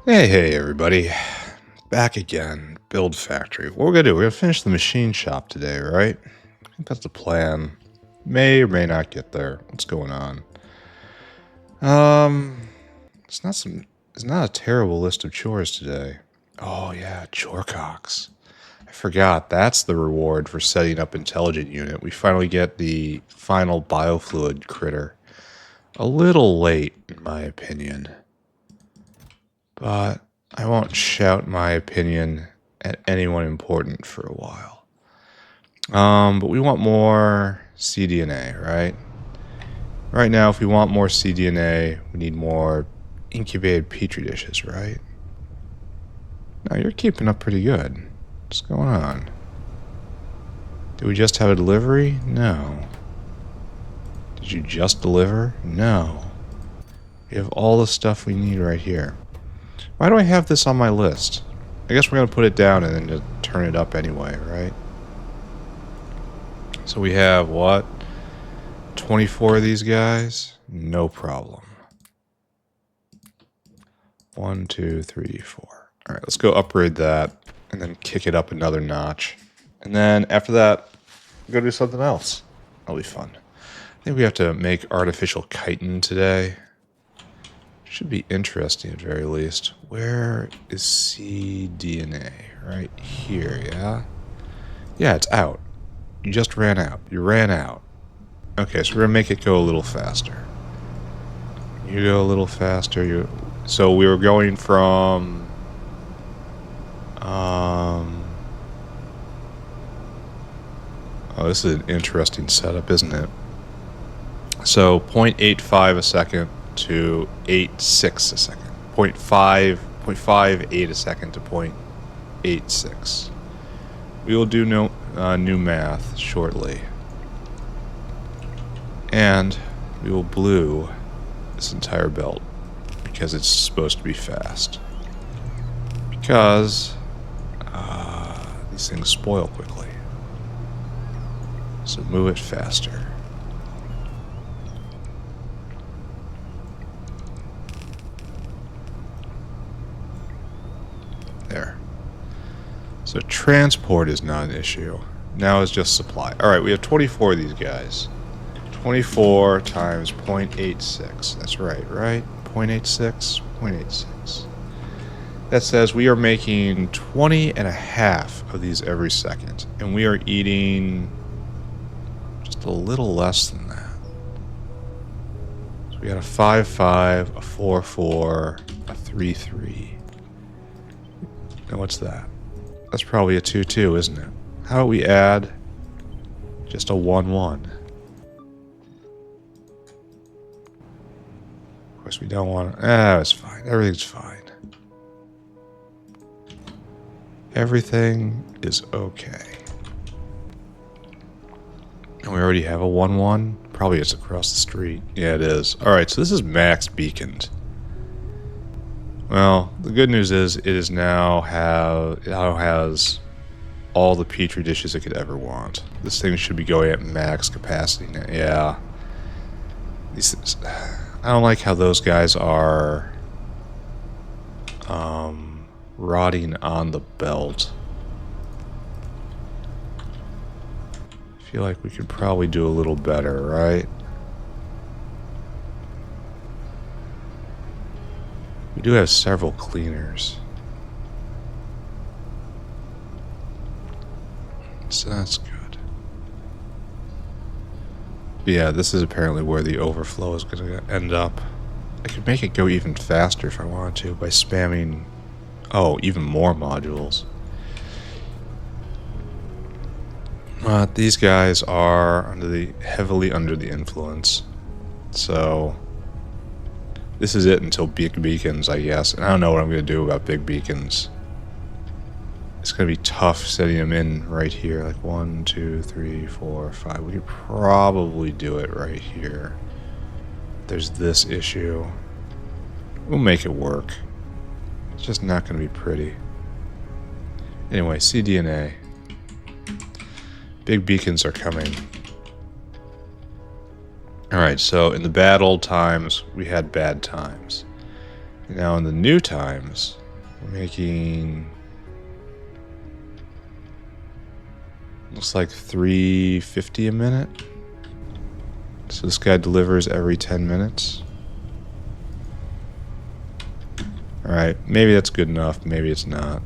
Hey everybody. Back again. Build factory. What we're gonna do, we're gonna finish the machine shop today, right? I think that's the plan. May or may not get there. What's going on? It's not a terrible list of chores today. Oh yeah, Chorecox. I forgot. That's the reward for setting up intelligent unit. We finally get the final biofluid critter. A little late, in my opinion. But I won't shout my opinion at anyone important for a while. But we want more cDNA, right? Right now, if we want more cDNA, we need more incubated petri dishes, right? Now you're keeping up pretty good. What's going on? Did we just have a delivery? No. Did you just deliver? No. We have all the stuff we need right here. Why do I have this on my list? I guess we're going to put it down and then just turn it up anyway, right? So we have, what? 24 of these guys? No problem. 1, 2, 3, 4. Alright, let's go upgrade that and then kick it up another notch. And then after that, we'll go do something else. That'll be fun. I think we have to make artificial chitin today. Should be interesting at very least. Where is cDNA? Right here, yeah? Yeah, it's out. You just ran out. You ran out. Okay, so we're gonna make it go a little faster. You go a little faster. So we were going from oh, this is an interesting setup, isn't it? So 0.85 a second to 0.86 a second. 0.58 a second to 0.86. We will do new math shortly. And we will blue this entire belt because it's supposed to be fast. Because these things spoil quickly. So move it faster. There. So transport is not an issue. Now it's just supply. Alright, we have 24 of these guys. 24 times 0.86. That's right, right? 0.86? 0.86. That says we are making 20 and a half of these every second. And we are eating just a little less than that. So we got a 5.5, a 4.4, a 3.3. And what's that? That's probably a 2.2, isn't it? How about we add just a 1.1? Of course, we don't want to. It's fine. Everything's fine. Everything is okay. And we already have a 1.1. Probably it's across the street. Yeah, it is. Alright, so this is max beaconed. Well, the good news is it now has all the petri dishes it could ever want. This thing should be going at max capacity now. Yeah. I don't like how those guys are rotting on the belt. I feel like we could probably do a little better, right? We do have several cleaners. So that's good. But yeah, this is apparently where the overflow is going to end up. I could make it go even faster if I wanted to by spamming, even more modules. These guys are heavily under the influence. So this is it until big beacons, I guess. And I don't know what I'm going to do about big beacons. It's going to be tough setting them in right here. Like 1, 2, 3, 4, 5. We could probably do it right here. There's this issue. We'll make it work. It's just not going to be pretty. Anyway, cDNA. Big beacons are coming. Alright, so in the bad old times, we had bad times. Now in the new times, we're making, looks like 350 a minute. So this guy delivers every 10 minutes. Alright, maybe that's good enough, maybe it's not.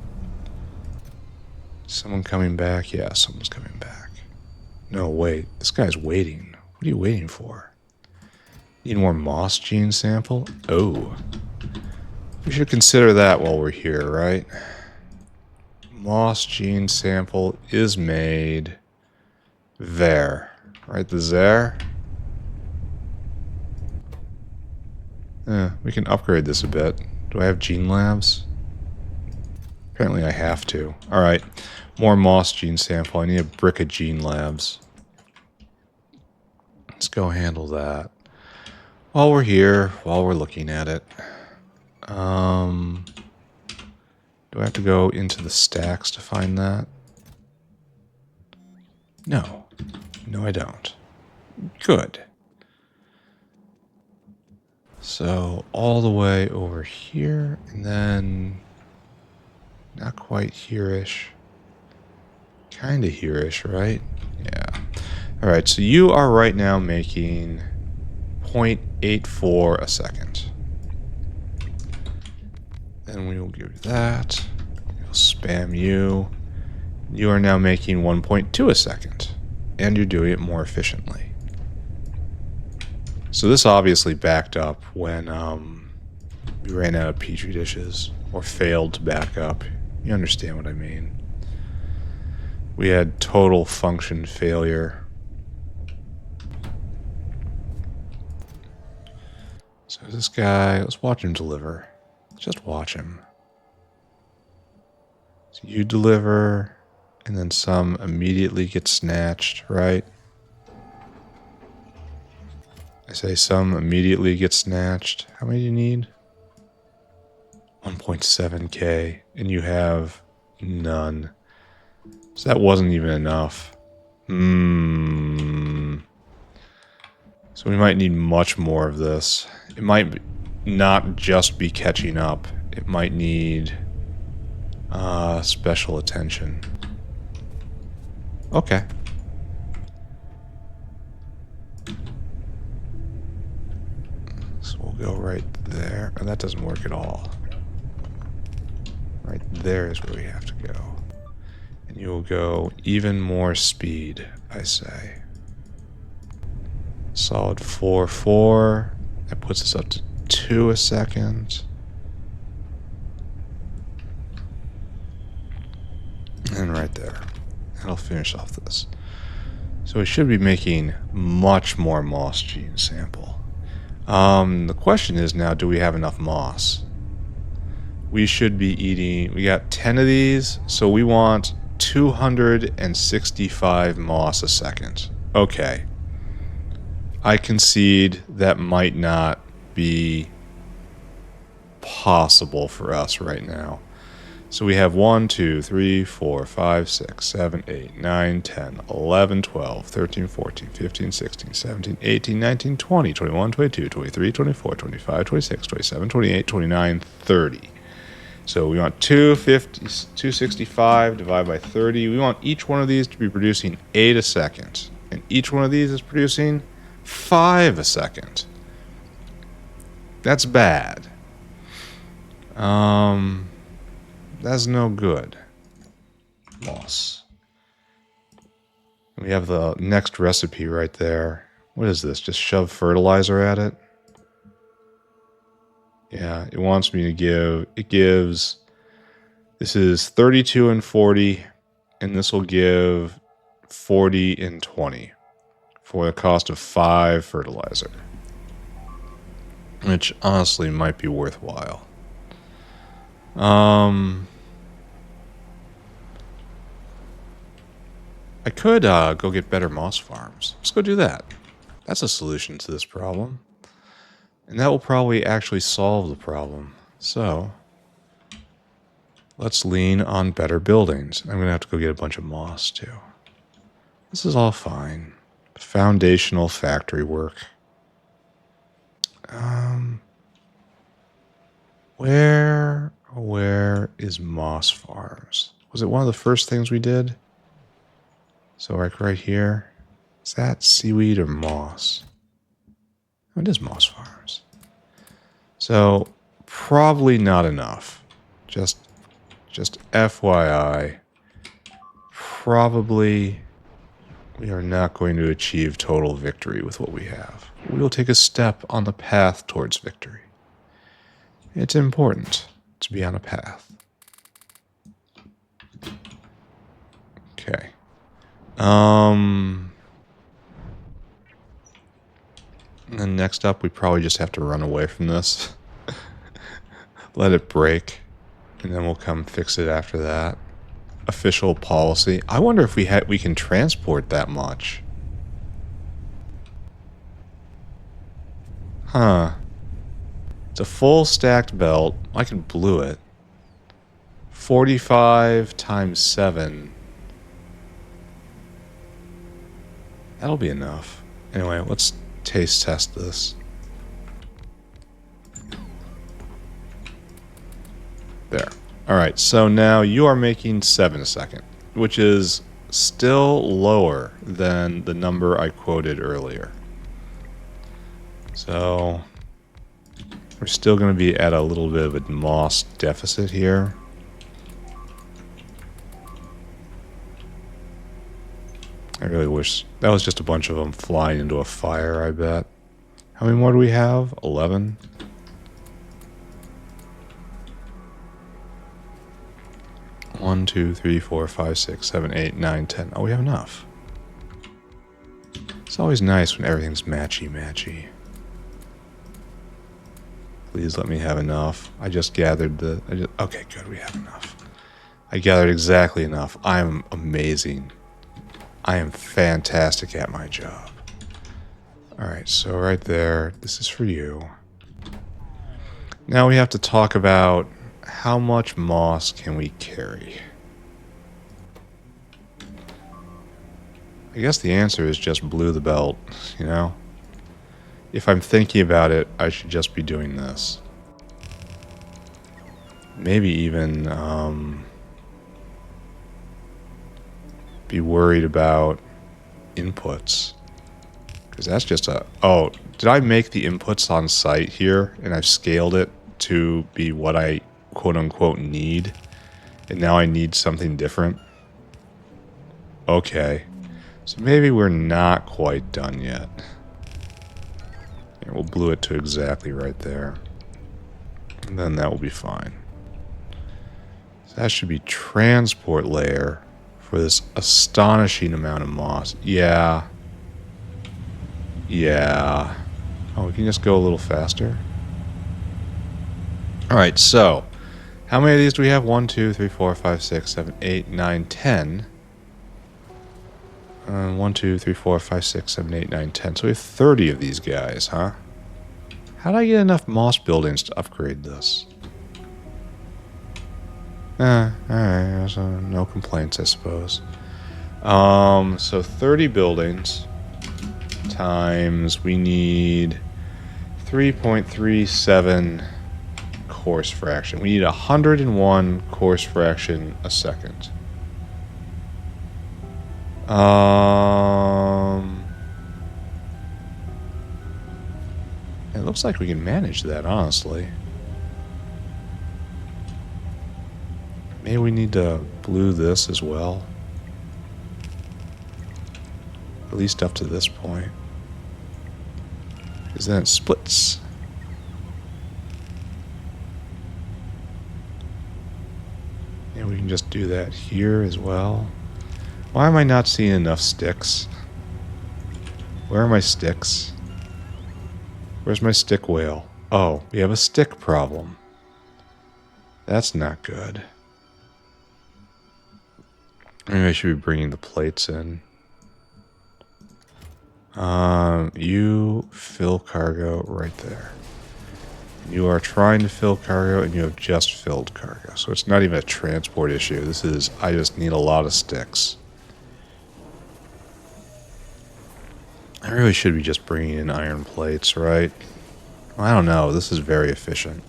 Someone coming back? Yeah, someone's coming back. No, wait, this guy's waiting. What are you waiting for? Need more moss gene sample? Oh. We should consider that while we're here, right? Moss gene sample is made there. Right, the there? We can upgrade this a bit. Do I have gene labs? Apparently I have to. Alright, more moss gene sample. I need a brick of gene labs. Let's go handle that. While we're here, while we're looking at it. Do I have to go into the stacks to find that? No. No, I don't. Good. So, all the way over here, and then not quite here-ish. Kind of here-ish, right? Yeah. Alright, so you are right now making 0.84 a second. Then we will give you that. We'll spam you. You are now making 1.2 a second. And you're doing it more efficiently. So this obviously backed up when we ran out of Petri dishes. Or failed to back up. You understand what I mean. We had total function failure. So this guy, let's watch him deliver. Just watch him. So you deliver, and then some immediately get snatched, right? I say some immediately get snatched. How many do you need? 1.7k, and you have none. So that wasn't even enough. So we might need much more of this. It might not just be catching up. It might need special attention. Okay. So we'll go right there. And that doesn't work at all. Right there is where we have to go. And you will go even more speed, I say. Solid 4.4. That puts us up to 2 a second. And right there. That'll finish off this. So we should be making much more moss gene sample. The question is now, do we have enough moss? We should be eating, we got 10 of these, so we want 265 moss a second. Okay. I concede that might not be possible for us right now. So we have 1, 2, 3, 4, 5, 6, 7, 8, 9, 10, 11, 12, 13, 14, 15, 16, 17, 18, 19, 20, 21, 22, 23, 24, 25, 26, 27, 28, 29, 30. So we want 265 divided by 30. We want each one of these to be producing 8 a second. And each one of these is producing 5 a second. That's bad. That's no good. Moss. We have the next recipe right there. What is this? Just shove fertilizer at it? Yeah, it wants me to give... It gives... This is 32 and 40, and this will give 40 and 20 for the cost of 5 fertilizer. Which honestly might be worthwhile. I could go get better moss farms. Let's go do that. That's a solution to this problem. And that will probably actually solve the problem. So, let's lean on better buildings. I'm going to have to go get a bunch of moss too. This is all fine. Foundational factory work. Where is Moss Farms? Was it one of the first things we did? So like right here, is that seaweed or moss? Oh, it is Moss Farms. So probably not enough. Just FYI, probably we are not going to achieve total victory with what we have. We will take a step on the path towards victory. It's important to be on a path. Okay. And then next up, we probably just have to run away from this. Let it break. And then we'll come fix it after that. Official policy. I wonder if we can transport that much. Huh. It's a full stacked belt. I can blue it. 45 times 7. That'll be enough. Anyway, let's taste test this. There. Alright, so now you are making 7 a second, which is still lower than the number I quoted earlier. So we're still going to be at a little bit of a moss deficit here. I really wish that was just a bunch of them flying into a fire, I bet. How many more do we have? 11? One, 2, 3, 4, 5, 6, 7, 8, 9, 10. Oh, we have enough. It's always nice when everything's matchy-matchy. Please let me have enough. I just gathered okay, good, we have enough. I gathered exactly enough. I am amazing. I am fantastic at my job. Alright, so right there, this is for you. Now we have to talk about how much moss can we carry. I guess the answer is just blue the belt, you know? If I'm thinking about it, I should just be doing this. Maybe even be worried about inputs. Because that's just a... Oh, did I make the inputs on site here? And I've scaled it to be what I quote-unquote need? And now I need something different? Okay. So maybe we're not quite done yet. Here, we'll blue it to exactly right there. And then that will be fine. So that should be transport layer for this astonishing amount of moss. Yeah. Yeah. Oh, we can just go a little faster. Alright, so how many of these do we have? 1, 2, 3, 4, 5, 6, 7, 8, 9, 10. 1, 2, 3, 4, 5, 6, 7, 8, 9, 10. So we have 30 of these guys, huh? How did I get enough moss buildings to upgrade this? Alright, so no complaints, I suppose. So 30 buildings times we need 3.37 course fraction. We need 101 course fraction a second. It looks like we can manage that, honestly. Maybe we need to blue this as well. At least up to this point. Because then it splits. And we can just do that here as well. Why am I not seeing enough sticks? Where are my sticks? Where's my stick whale? Oh, we have a stick problem. That's not good. Maybe I should be bringing the plates in. You fill cargo right there. You are trying to fill cargo and you have just filled cargo. So it's not even a transport issue. This is, I just need a lot of sticks. I really should be just bringing in iron plates, right? Well, I don't know. This is very efficient.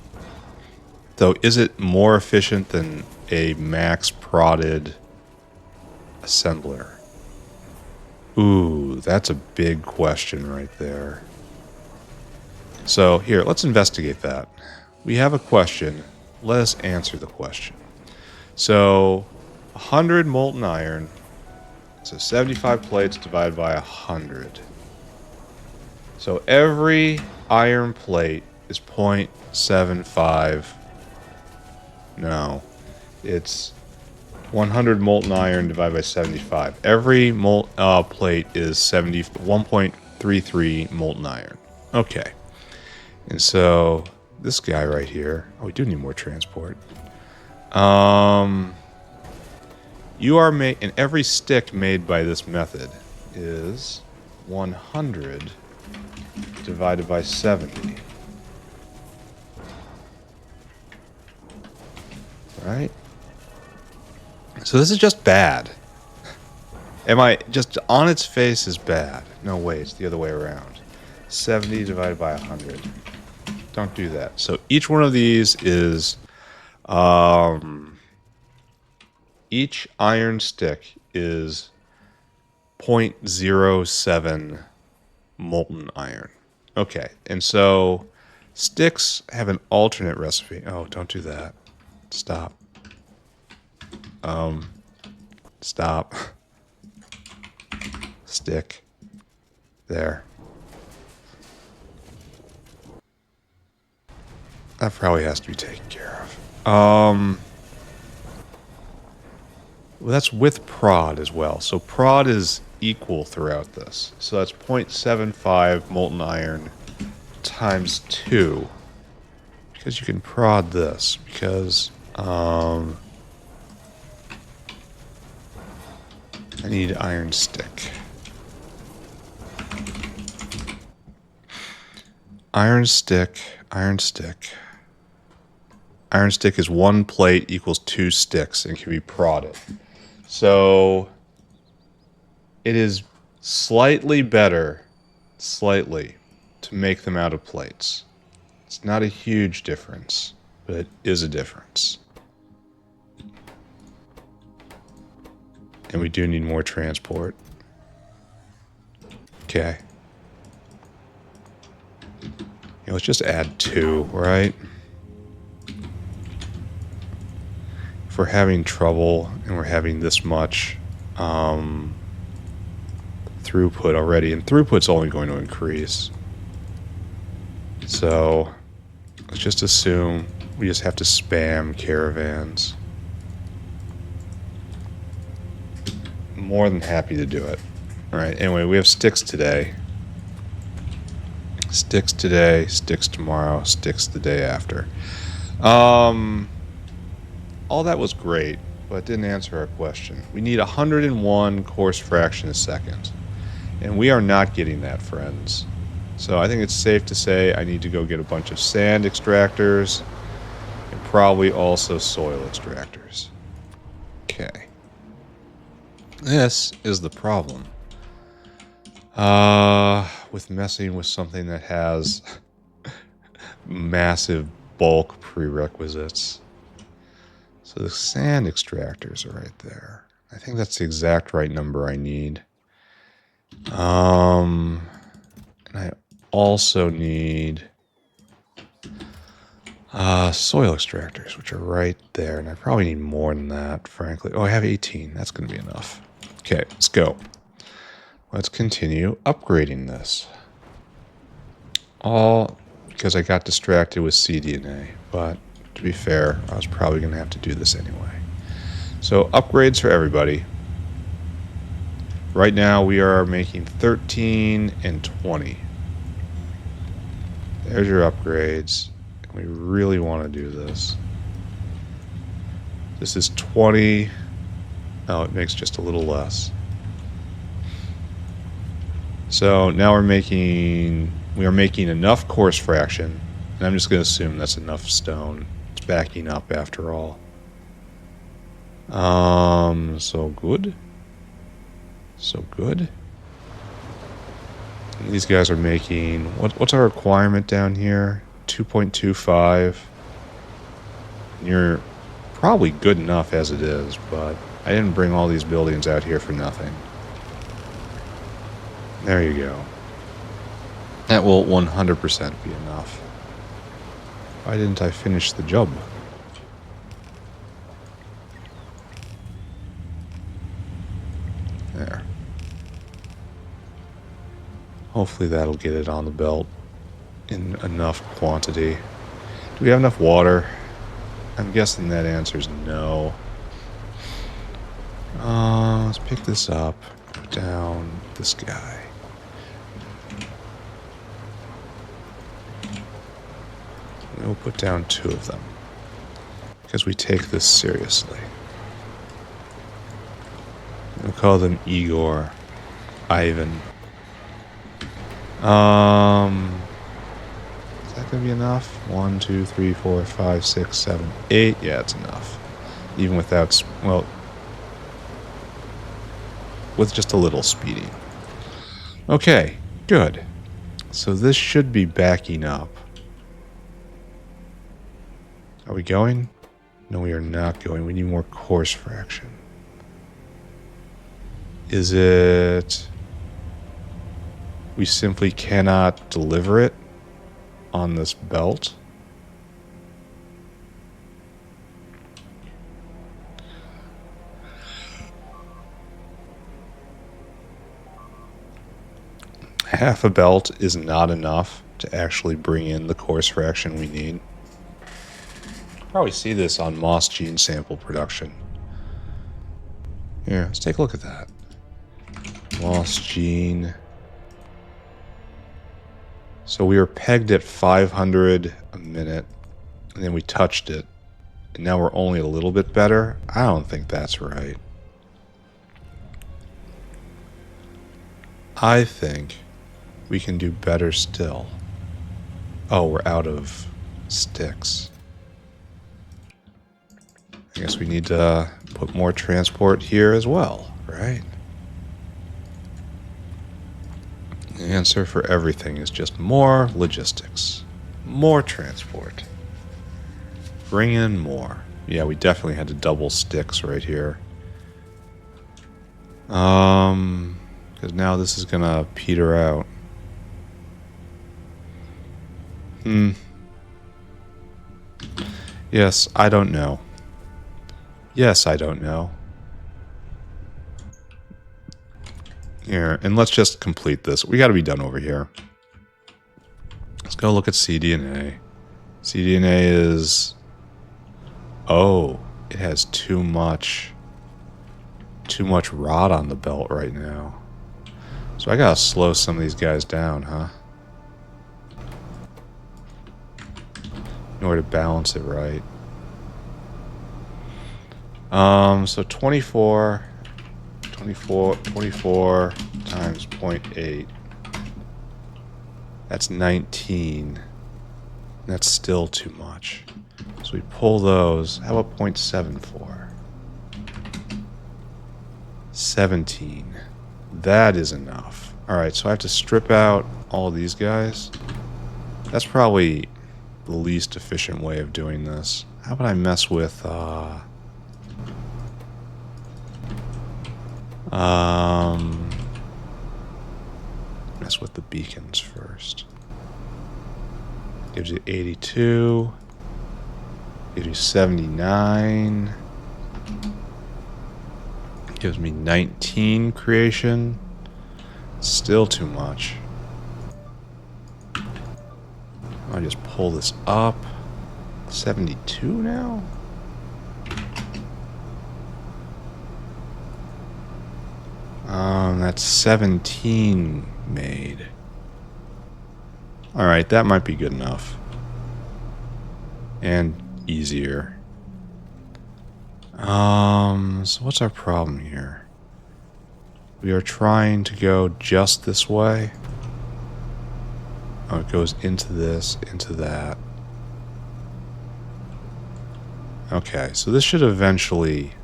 Though, is it more efficient than a max prodded assembler? Ooh, that's a big question right there. So here, let's investigate that. We have a question. Let us answer the question. So 100 molten iron. So 75 plates divided by 100. So every iron plate is 0.75. No, it's 100 molten iron divided by 75. Every plate is 1.33 molten iron. Okay. And so this guy right here. Oh, we do need more transport. You are and every stick made by this method is 100 divided by 70. Right? So this is just bad. Am I just on its face is bad? No way, it's the other way around. 70 divided by 100. Don't do that. So each one of these is each iron stick is 0.07 molten iron. Okay, and so sticks have an alternate recipe. Oh, don't do that. Stop. Stop. Stick. There. That probably has to be taken care of. Well, that's with prod as well. So prod is equal throughout this. So that's 0.75 molten iron times 2. Because you can prod this. Because, I need iron stick. Iron stick, iron stick. Iron stick is 1 plate equals 2 sticks and can be prodded. So it is slightly better, to make them out of plates. It's not a huge difference, but it is a difference. And we do need more transport. Okay. Yeah, let's just add 2, right? If we're having trouble and we're having this much throughput already, and throughput's only going to increase. So let's just assume we just have to spam caravans. More than happy to do it. Alright, anyway, we have sticks today. Sticks today, sticks tomorrow, sticks the day after. All that was great, but it didn't answer our question. We need 101 coarse fraction a second. And we are not getting that, friends. So I think it's safe to say I need to go get a bunch of sand extractors and probably also soil extractors. Okay. This is the problem. With messing with something that has massive bulk prerequisites. So the sand extractors are right there. I think that's the exact right number I need. And I also need soil extractors, which are right there. And I probably need more than that, frankly. Oh, I have 18. That's going to be enough. Okay, let's go. Let's continue upgrading this. All because I got distracted with cDNA, but to be fair, I was probably going to have to do this anyway. So upgrades for everybody. Right now we are making 13 and 20. There's your upgrades. We really want to do this. This is 20. Oh, it makes just a little less. So now we are making enough coarse fraction, and I'm just going to assume that's enough stone. It's backing up after all. So good. So good. And these guys are making, what's our requirement down here? 2.25. You're probably good enough as it is, but I didn't bring all these buildings out here for nothing. There you go. That will 100% be enough. Why didn't I finish the job? There. Hopefully that'll get it on the belt in enough quantity. Do we have enough water? I'm guessing that answer's no. Let's pick this up. Put down this guy. We'll put down 2 of them. Because we take this seriously. We'll call them Igor. Ivan. Is that gonna be enough? 1, 2, 3, 4, 5, 6, 7, 8. Yeah, it's enough. Even without, well, with just a little speeding. Okay, good. So this should be backing up. Are we going? No, we are not going. We need more course fraction. Is it... we simply cannot deliver it on this belt? Half a belt is not enough to actually bring in the course fraction we need. Probably see this on moss gene sample production. Here, let's take a look at that. Moss gene. So we were pegged at 500 a minute, and then we touched it, and now we're only a little bit better? I don't think that's right. I think we can do better still. Oh, we're out of sticks. I guess we need to put more transport here as well, right? The answer for everything is just more logistics. More transport. Bring in more. Yeah, we definitely had to double sticks right here. Because now this is gonna peter out. Yes, I don't know. Yes, I don't know. Here, and let's just complete this. We gotta be done over here. Let's go look at CDNA. CDNA is... oh, it has too much rod on the belt right now. So I gotta slow some of these guys down, huh? In order to balance it right. So 24 times 0.8. That's 19. That's still too much. So we pull those. How about 0.74? 17. That is enough. Alright, so I have to strip out all these guys. That's probably the least efficient way of doing this. How about I mess with, mess with the beacons first. Gives you 82. Gives you 79. Gives me 19 creation. Still too much. I'll just pull this up. 72 now? That's 17 made. Alright, that might be good enough. And easier. So what's our problem here? We are trying to go just this way. Oh, it goes into this, into that. Okay, so this should eventually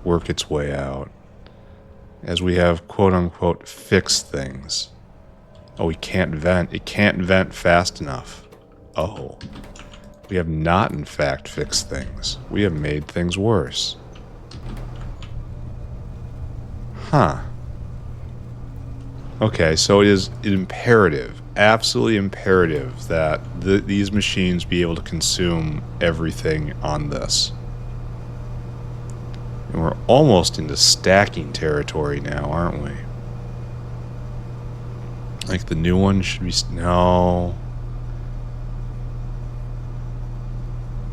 work its way out. As we have quote-unquote fixed things. Oh, we can't vent. It can't vent fast enough. Oh. We have not, in fact, fixed things. We have made things worse. Huh. Okay, so it is imperative, absolutely imperative, that these machines be able to consume everything on this. And we're almost into stacking territory now, aren't we? Like the new one should be... No.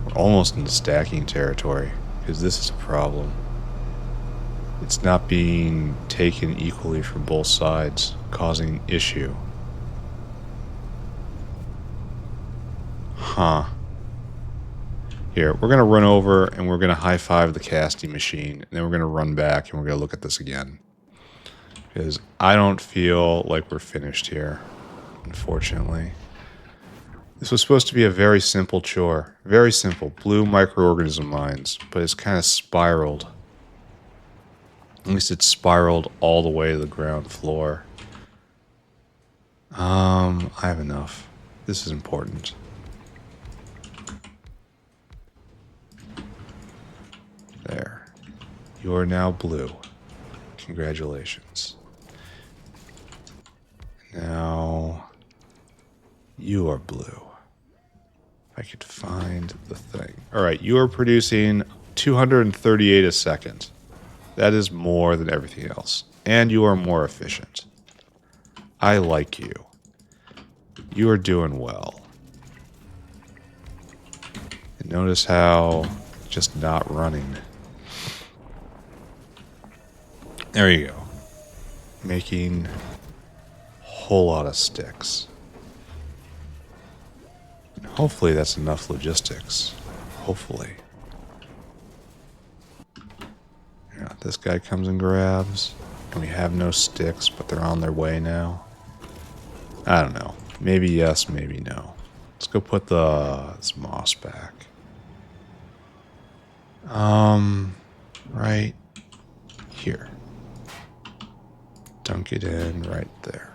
We're almost into stacking territory, because this is a problem. It's not being taken equally from both sides, causing issue. Huh. Here, we're going to run over and we're going to high-five the casting machine, and then we're going to run back and we're going to look at this again. Because I don't feel like we're finished here, unfortunately. This was supposed to be a very simple chore. Very simple. Blue microorganism mines, but it's kind of spiraled. At least it's spiraled all the way to the ground floor. I have enough. This is important. There. You are now blue. Congratulations. Now, you are blue. If I could find the thing. Alright, you are producing 238 a second. That is more than everything else. And you are more efficient. I like you. You are doing well. And notice how just not running. There you go. Making a whole lot of sticks. And hopefully that's enough logistics. Hopefully. Yeah, this guy comes and grabs. And we have no sticks, but they're on their way now. I don't know. Maybe yes, maybe no. Let's go put this moss back. Right here. Dunk it in right there.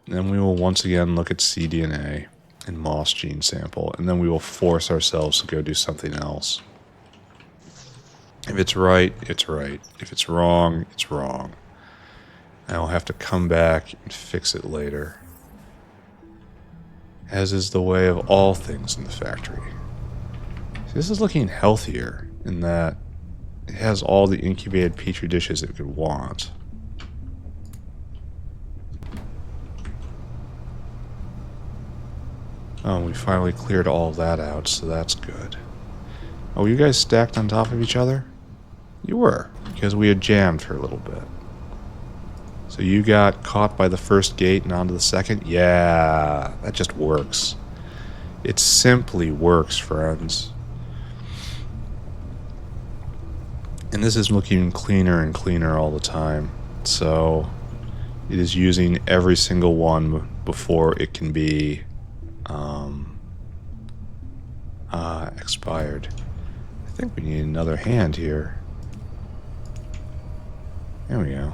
And then we will once again look at cDNA and moss gene sample, and then we will force ourselves to go do something else. If it's right, it's right. If it's wrong, it's wrong. I'll have to come back and fix it later. As is the way of all things in the factory. See, this is looking healthier in that it has all the incubated petri dishes it could want. Oh, we finally cleared all of that out, so that's good. Oh, you guys stacked on top of each other? You were, because we had jammed for a little bit. So you got caught by the first gate and onto the second? Yeah, that just works. It simply works, friends. And this is looking cleaner and cleaner all the time. So it is using every single one before it can be expired. I think we need another hand here. There we go.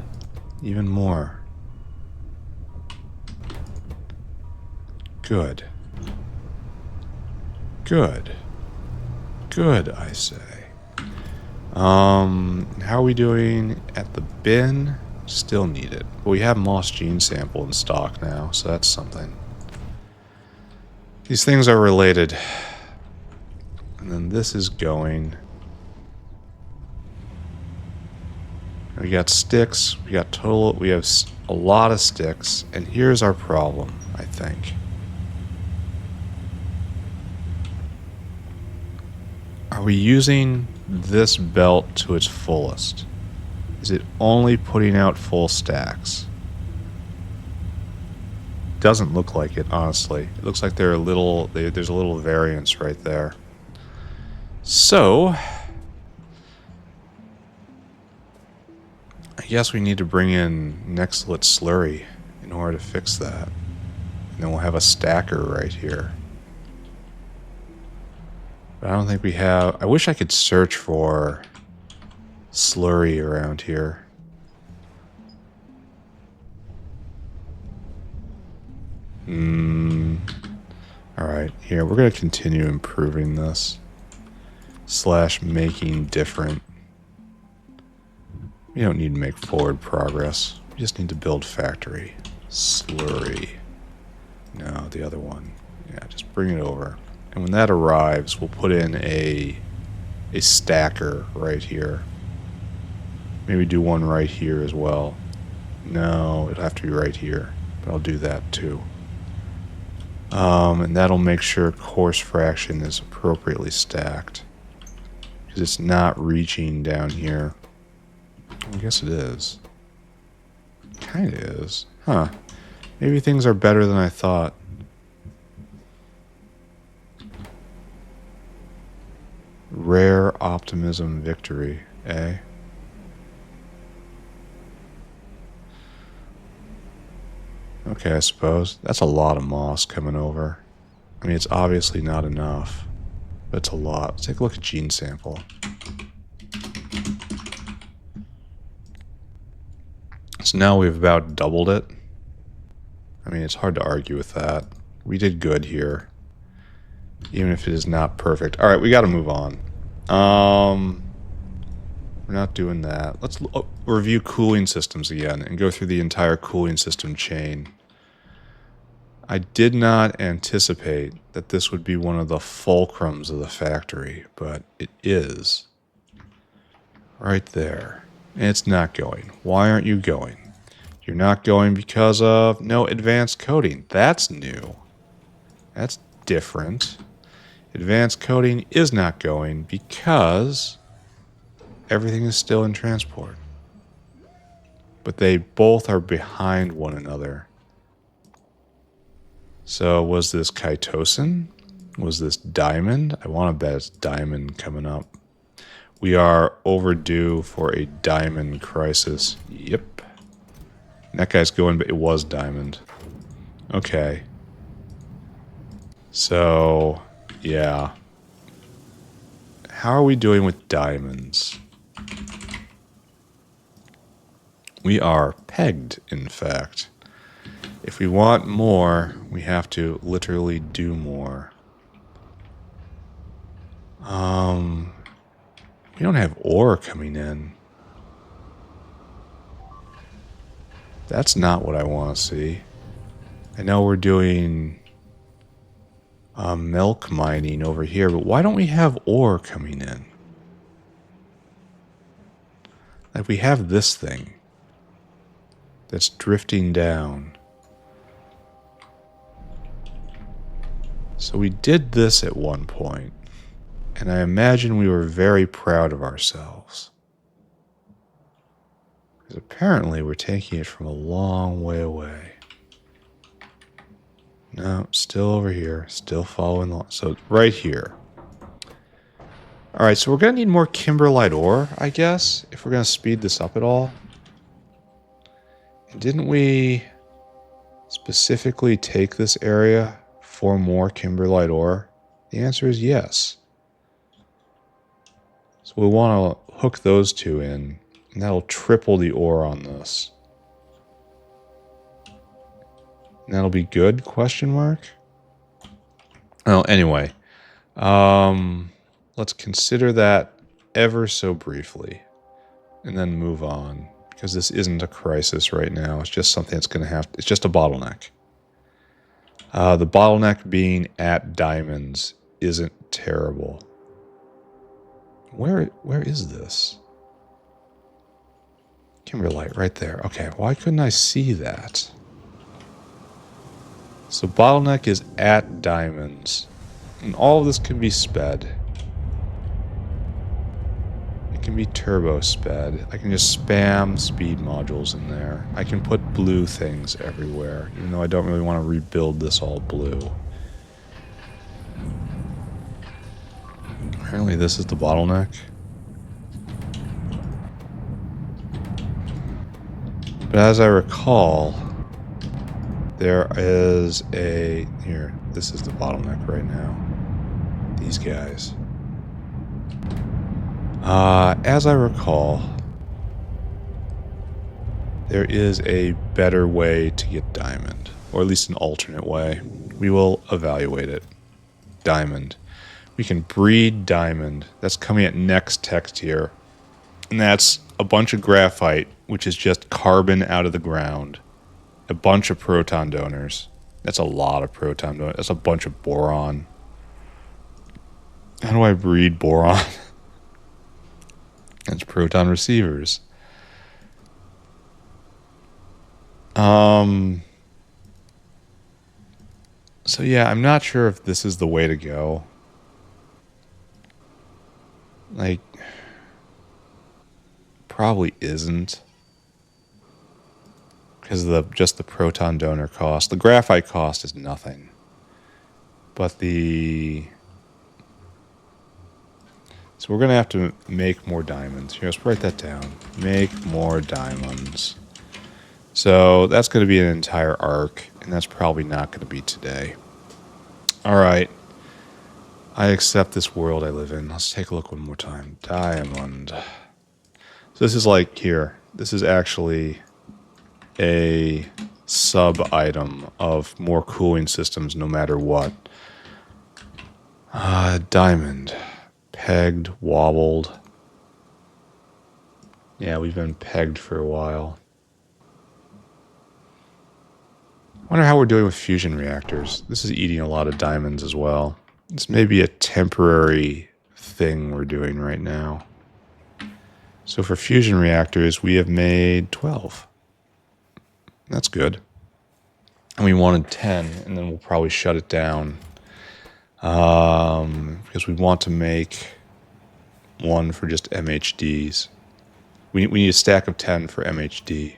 Even more. Good. Good. Good, I say. How are we doing at the bin? Still need it. But we have moss gene sample in stock now, so that's something. These things are related. And then this is going. We got sticks, we have a lot of sticks, and here's our problem, I think. Are we using this belt to its fullest? Is it only putting out full stacks? Doesn't look like it, honestly. It looks like there's a little variance right there. So I guess we need to bring in Nextlit slurry in order to fix that. And then we'll have a stacker right here. But I don't think we have... I wish I could search for slurry around here. Alright, here, we're going to continue improving this. / making different. We don't need to make forward progress. We just need to build factory. Slurry. No, the other one. Yeah, just bring it over. And when that arrives, we'll put in a stacker right here. Maybe do one right here as well. No, it'll have to be right here. But I'll do that too. And that'll make sure coarse fraction is appropriately stacked. Because it's not reaching down here. I guess it is. Kinda is. Huh. Maybe things are better than I thought. Rare optimism victory, eh? Okay, I suppose. That's a lot of moss coming over. I mean, it's obviously not enough, but it's a lot. Let's take a look at gene sample. So now we've about doubled it. I mean, it's hard to argue with that. We did good here, even if it is not perfect. All right, we got to move on. We're not doing that. Let's review cooling systems again and go through the entire cooling system chain. I did not anticipate that this would be one of the fulcrums of the factory, but it is. Right there. And it's not going. Why aren't you going? You're not going because of no advanced coding. That's new. That's different. Advanced coding is not going because everything is still in transport. But they both are behind one another. So was this chitosan? Was this diamond? I want to bet it's diamond coming up. We are overdue for a diamond crisis. Yep. And that guy's going, but it was diamond. Okay. So, yeah. How are we doing with diamonds? We are pegged, in fact. If we want more, we have to literally do more. We don't have ore coming in. That's not what I want to see. I know we're doing milk mining over here, but why don't we have ore coming in? Like we have this thing that's drifting down. So we did this at one point, and I imagine we were very proud of ourselves. Because apparently we're taking it from a long way away. No, still over here, still following the... So right here. Alright, so we're going to need more kimberlite ore, I guess, if we're going to speed this up at all. And didn't we specifically take this area for more kimberlite ore? The answer is yes. So we want to hook those two in, and that'll triple the ore on this. And that'll be good, question mark? Oh, anyway. Let's consider that ever so briefly, and then move on, because this isn't a crisis right now. It's just something that's going to have... It's just a bottleneck. The bottleneck being at diamonds isn't terrible. Where is this? Kimberlite, right there. Okay, why couldn't I see that? So bottleneck is at diamonds. And all of this can be sped. It can be turbo sped. I can just spam speed modules in there. I can put blue things everywhere, even though I don't really want to rebuild this all blue. Apparently this is the bottleneck. But as I recall, there is a... Here, this is the bottleneck right now. These guys. As I recall, there is a better way to get diamond. Or at least an alternate way. We will evaluate it. diamond. We can breed diamond. That's coming at next text here. And that's a bunch of graphite, which is just carbon out of the ground. A bunch of proton donors. That's a lot of proton donors. That's a bunch of boron. How do I breed boron? That's proton receivers. So yeah, I'm not sure if this is the way to go. Like, probably isn't. Because of just the proton donor cost. The graphite cost is nothing. But the... So we're going to have to make more diamonds. Here, let's write that down. Make more diamonds. So that's going to be an entire arc, and that's probably not going to be today. All right. I accept this world I live in. Let's take a look one more time. Diamond. So this is like here. This is actually a sub-item of more cooling systems no matter what. Diamond. Pegged, wobbled. Yeah, we've been pegged for a while. I wonder how we're doing with fusion reactors. This is eating a lot of diamonds as well. This may be a temporary thing we're doing right now. So for fusion reactors, we have made 12. That's good. And we wanted 10, and then we'll probably shut it down. Because we want to make one for just MHDs. We need a stack of 10 for MHD.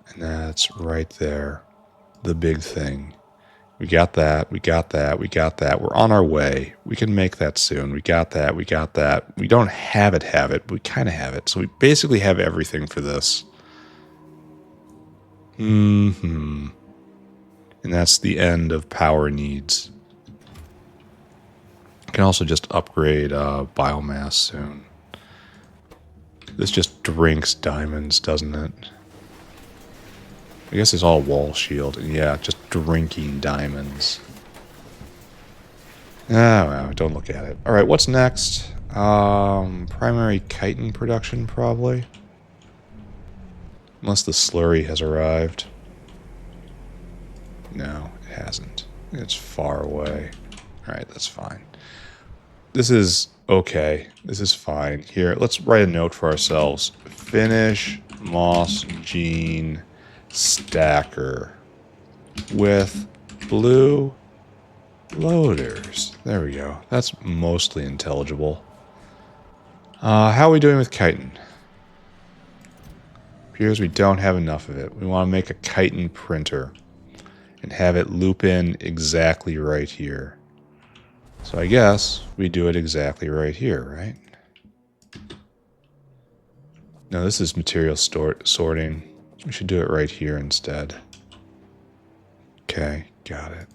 And that's right there. The big thing. We got that, we got that, we got that. We're on our way. We can make that soon. We got that, we got that. We don't have it, but we kind of have it. So we basically have everything for this. And that's the end of power needs. I can also just upgrade biomass soon. This just drinks diamonds, doesn't it? I guess it's all wall shield. And yeah, just drinking diamonds. Well, don't look at it. Alright, what's next? Primary chitin production, probably. Unless the slurry has arrived. No, it hasn't. It's far away. Alright, that's fine. This is okay. This is fine. Here, let's write a note for ourselves. Finish Moss Gene Stacker with blue loaders. There we go. That's mostly intelligible. How are we doing with chitin? Appears we don't have enough of it. We want to make a chitin printer and have it loop in exactly right here. So I guess we do it exactly right here, right? No, this is material sorting. We should do it right here instead. Okay, got it.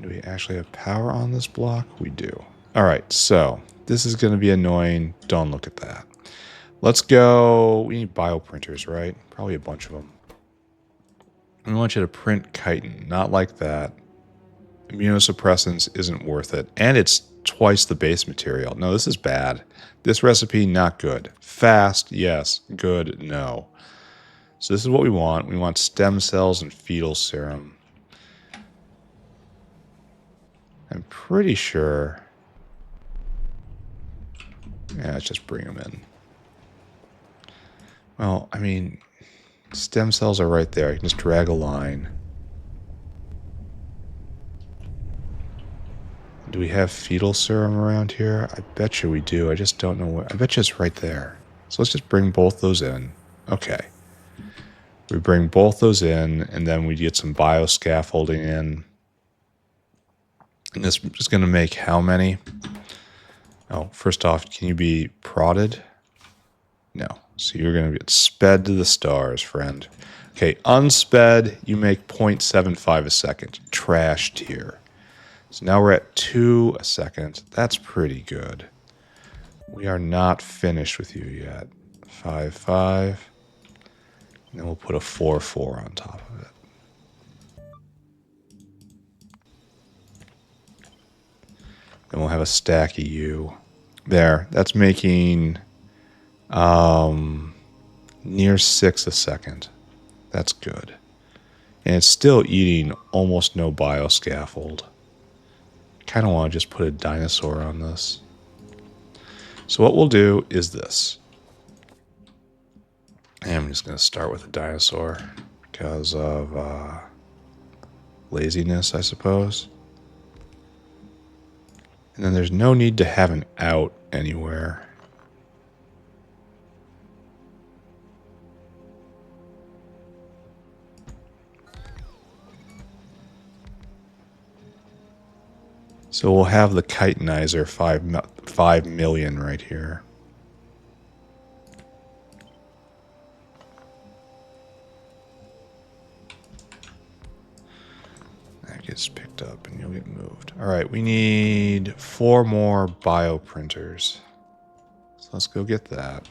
Do we actually have power on this block? We do. Alright, so this is going to be annoying. Don't look at that. Let's go. We need bioprinters, right? Probably a bunch of them. We want you to print chitin. Not like that. Immunosuppressants isn't worth it. And it's twice the base material. No, this is bad. This recipe, not good. Fast, yes. Good, no. So this is what we want. We want stem cells and fetal serum. I'm pretty sure... Yeah, let's just bring them in. Well, I mean, stem cells are right there. I can just drag a line. Do we have fetal serum around here? I bet you we do. I just don't know where. I bet you it's right there. So let's just bring both those in. Okay. We bring both those in, and then we get some bioscaffolding in. And this is going to make how many? Oh, first off, can you be prodded? No. So you're going to get sped to the stars, friend. Okay, unsped, you make 0.75 a second. Trash tier. So now we're at 2 a second. That's pretty good. We are not finished with you yet. 5, 5. And then we'll put a 4-4 on top of it. Then we'll have a stack of U. There, that's making near 6 a second. That's good. And it's still eating almost no bioscaffold. Kind of want to just put a dinosaur on this. So what we'll do is this. And I'm just going to start with a dinosaur because of laziness, I suppose. And then there's no need to have an out anywhere. So we'll have the chitinizer 5 million right here. That gets picked up and you'll get moved. All right, we need 4 more bioprinters. So let's go get that.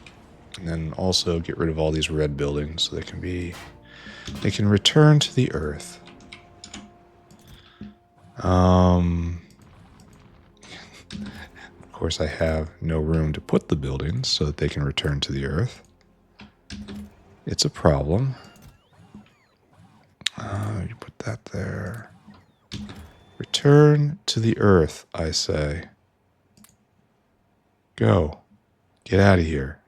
And then also get rid of all these red buildings so they can return to the earth. Of course, I have no room to put the buildings so that they can return to the earth. It's a problem. You put that there. Return to the earth, I say. Go. Get out of here.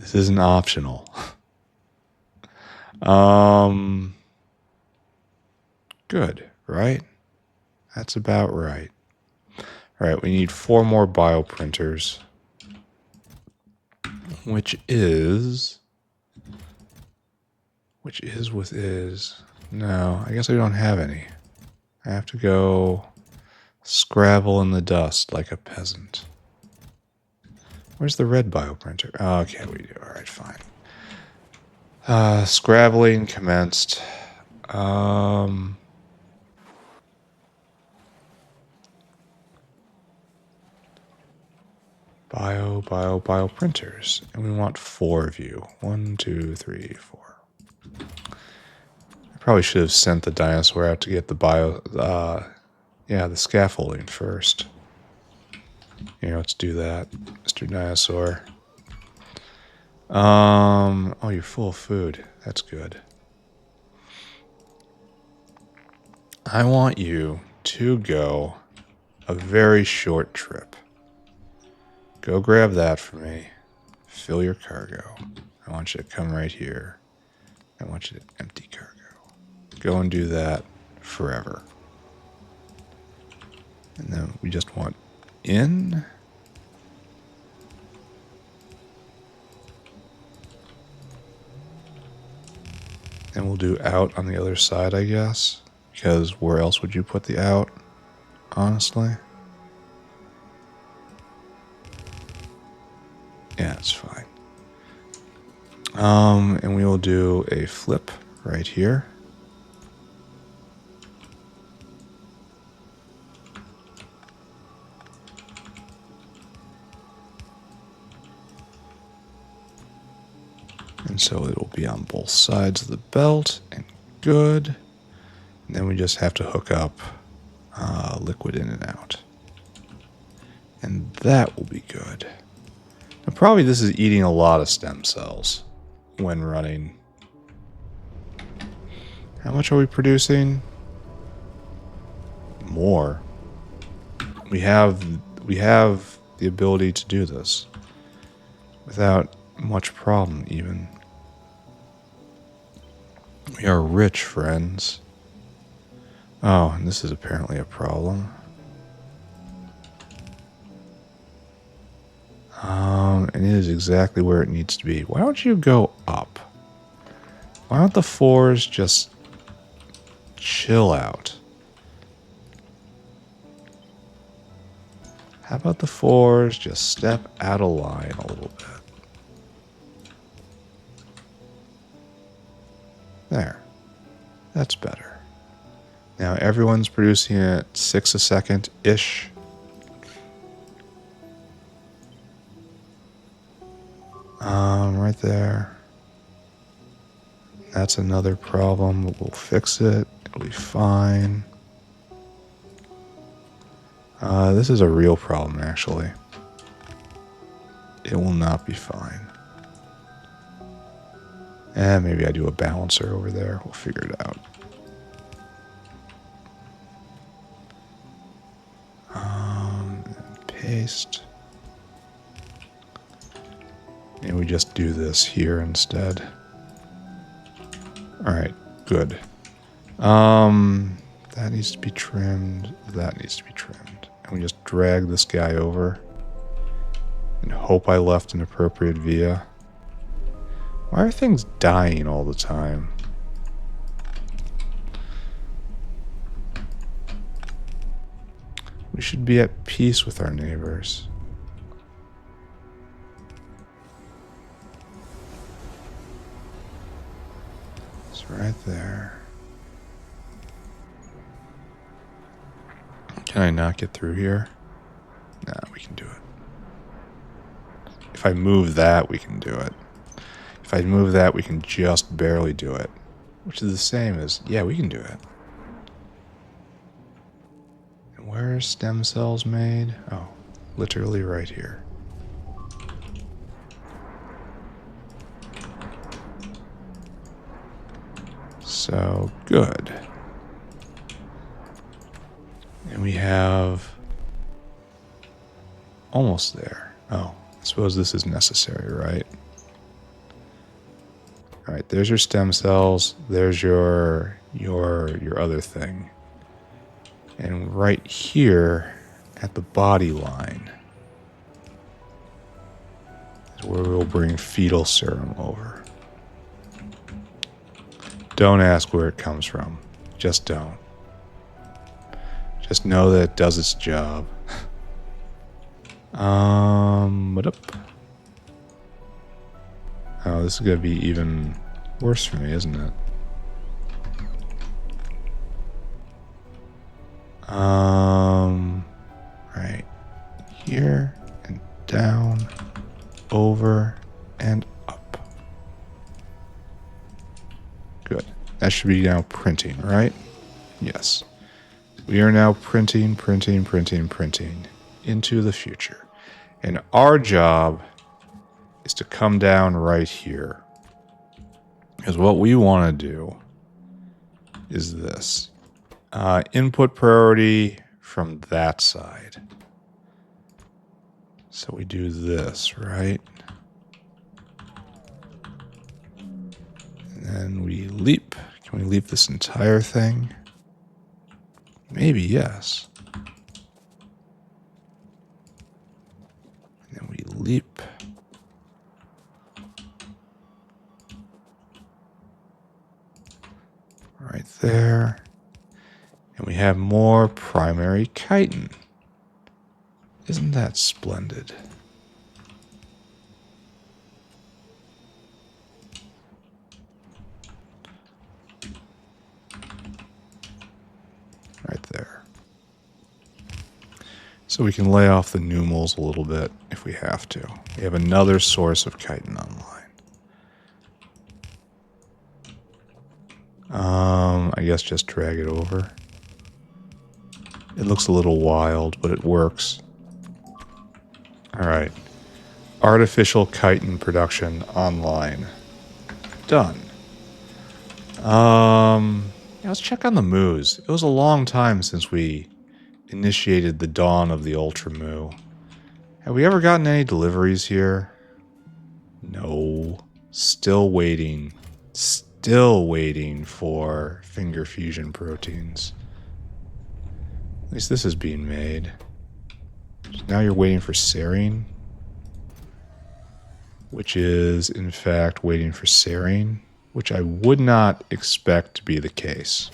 This isn't optional. Good, right? That's about right. All right, we need 4 more bioprinters, which is. No, I guess I don't have any. I have to go scrabble in the dust like a peasant. Where's the red bioprinter? Oh, okay, we do. All right, fine. Scrabbling commenced. Bioprinters. And we want 4 of you. 1, 2, 3, 4. I probably should have sent the dinosaur out to get the the scaffolding first. Here, let's do that, Mr. Dinosaur. Oh, you're full of food. That's good. I want you to go a very short trip. Go grab that for me. Fill your cargo. I want you to come right here. I want you to empty cargo. Go and do that forever. And then we just want in. And we'll do out on the other side, I guess. Because where else would you put the out, honestly? Yeah, it's fine. And we will do a flip right here. And so it will be on both sides of the belt, and good. And then we just have to hook up liquid in and out. And that will be good. Now, probably this is eating a lot of stem cells when running. How much are we producing? More. We have the ability to do this without much problem even. We are rich, friends. Oh, and this is apparently a problem. And it is exactly where it needs to be. Why don't you go up? Why don't the 4s just chill out? How about the 4s just step out of line a little bit? There. That's better. Now everyone's producing at 6 a second-ish. Right there. That's another problem, but we'll fix it. It'll be fine. This is a real problem, actually. It will not be fine. And maybe I do a balancer over there. We'll figure it out. Paste. And we just do this here instead. Alright, good. That needs to be trimmed. That needs to be trimmed. And we just drag this guy over. And hope I left an appropriate via. Why are things dying all the time? We should be at peace with our neighbors. It's right there. Can I not get through here? Nah, we can do it. If I move that, we can do it. If I move that, we can just barely do it. Which is the same as, yeah, we can do it. And where are stem cells made? Oh, literally right here. So, good. And we have almost there. Oh, I suppose this is necessary, right? All right, there's your stem cells. There's your other thing. And right here at the body line is where we'll bring fetal serum over. Don't ask where it comes from. Just don't. Just know that it does its job. What up? Oh, this is gonna be even worse for me, isn't it? Right here and down, over and up. Good. That should be now printing, right? Yes. We are now printing into the future. And our job is to come down right here. Because what we want to do is this. Input priority from that side. So we do this, right? And then we leap. Can we leap this entire thing? Maybe, yes. And then we leap. Right there. And we have more primary chitin. Isn't that splendid? Right there. So we can lay off the numals a little bit if we have to. We have another source of chitin online. I guess just drag it over. It looks a little wild, but it works. Alright. Artificial chitin production online. Done. Yeah, let's check on the moos. It was a long time since we initiated the dawn of the Ultra Moo. Have we ever gotten any deliveries here? No. Still waiting. Still waiting for finger fusion proteins. At least this is being made. So now you're waiting for serine, which is, in fact, waiting for serine, which I would not expect to be the case.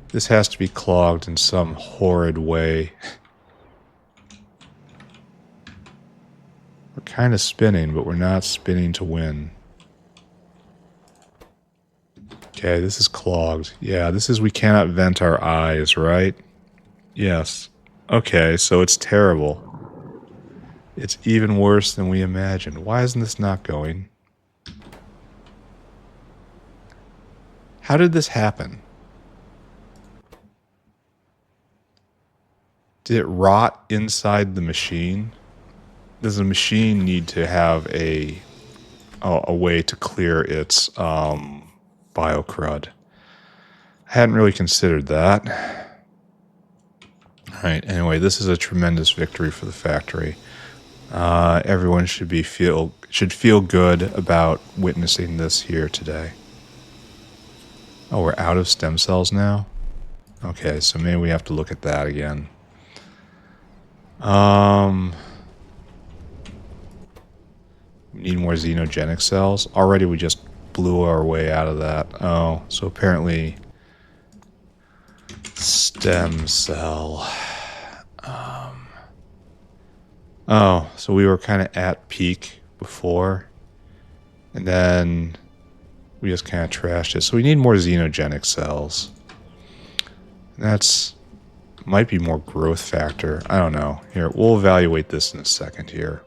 This has to be clogged in some horrid way. We're kind of spinning, but we're not spinning to win. Okay, this is clogged. Yeah, this is we cannot vent our eyes, right? Yes. Okay, so it's terrible. It's even worse than we imagined. Why isn't this not going? How did this happen? Did it rot inside the machine? Does the machine need to have a way to clear its biocrud? I hadn't really considered that. Alright, anyway, this is a tremendous victory for the factory. Everyone should feel good about witnessing this here today. Oh, we're out of stem cells now? Okay, so maybe we have to look at that again. We need more xenogenic cells. Already we just blew our way out of that. Oh, so apparently stem cell. Oh, so we were kind of at peak before, and then we just kind of trashed it. So we need more xenogenic cells. That's might be more growth factor. I don't know. Here, we'll evaluate this in a second here.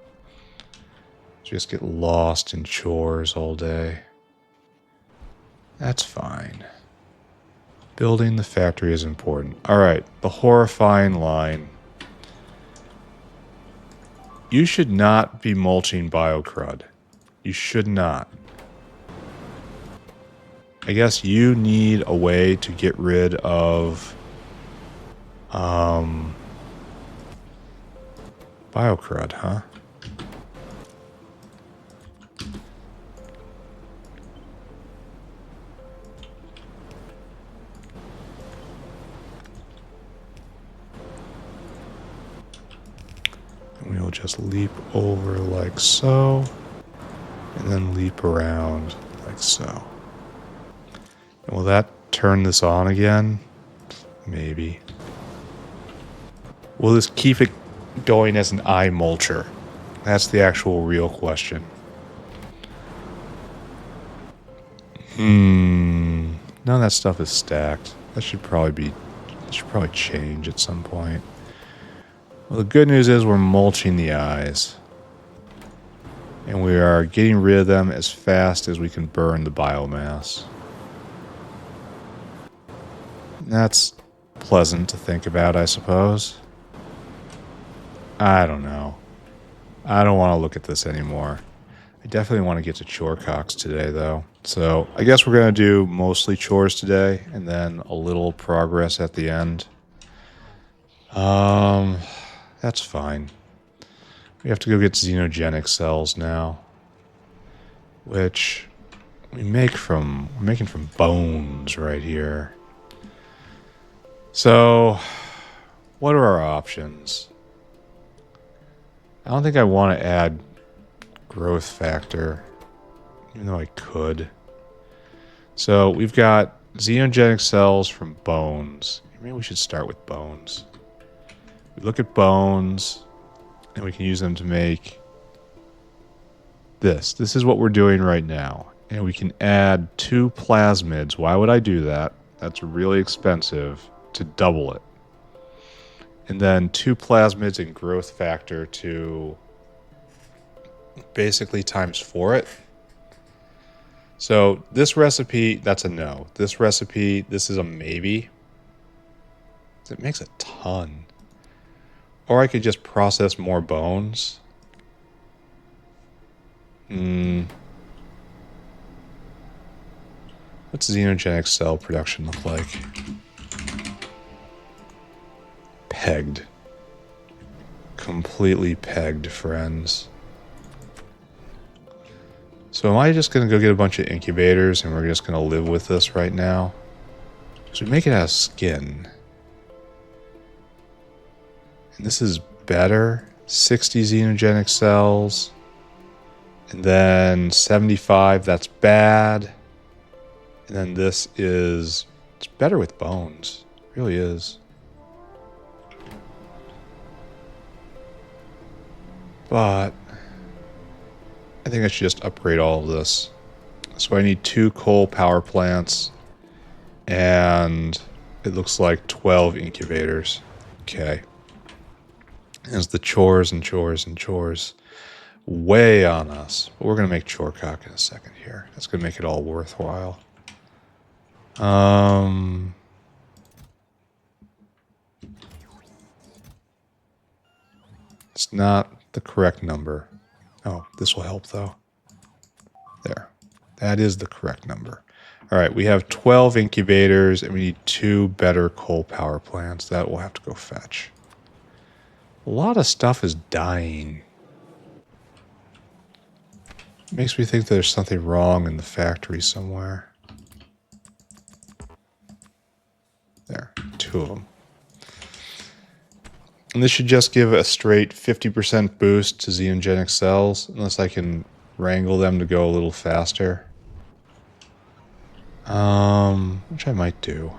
Just get lost in chores all day. That's fine. Building the factory is important. Alright, the horrifying line. You should not be mulching biocrud. You should not. I guess you need a way to get rid of biocrud, huh? And we'll just leap over like so, and then leap around like so. And will that turn this on again? Maybe. Will this keep it going as an eye mulcher? That's the actual real question. None of that stuff is stacked. That should probably change at some point. Well, the good news is we're mulching the eyes. And we are getting rid of them as fast as we can burn the biomass. That's pleasant to think about, I suppose. I don't know. I don't want to look at this anymore. I definitely want to get to Chorecox today, though. So I guess we're going to do mostly chores today, and then a little progress at the end. That's fine. We have to go get xenogenic cells now, which we're making from bones right here. So, what are our options? I don't think I want to add growth factor, even though I could. So we've got xenogenic cells from bones. Maybe we should start with bones. We look at bones, and we can use them to make this. This is what we're doing right now. And we can add 2 plasmids. Why would I do that? That's really expensive to double it. And then 2 plasmids and growth factor to basically times 4 it. So this recipe, that's a no. This recipe, this is a maybe. It makes a ton. Or I could just process more bones. What's xenogenic cell production look like? Pegged. Completely pegged, friends. So am I just going to go get a bunch of incubators and we're just going to live with this right now? So we make it out of skin. And this is better. 60 xenogenic cells. And then 75, that's bad. And then this is, it's better with bones. It really is. But I think I should just upgrade all of this. So I need 2 coal power plants. And it looks like 12 incubators. Okay. As the chores and chores and chores way on us. But we're going to make Chorecox in a second here. That's going to make it all worthwhile. It's not the correct number. Oh, this will help though. There. That is the correct number. All right, we have 12 incubators and we need 2 better coal power plants. That we'll have to go fetch. A lot of stuff is dying. Makes me think there's something wrong in the factory somewhere. There, 2 of them. And this should just give a straight 50% boost to xenogenic cells, unless I can wrangle them to go a little faster. Which I might do.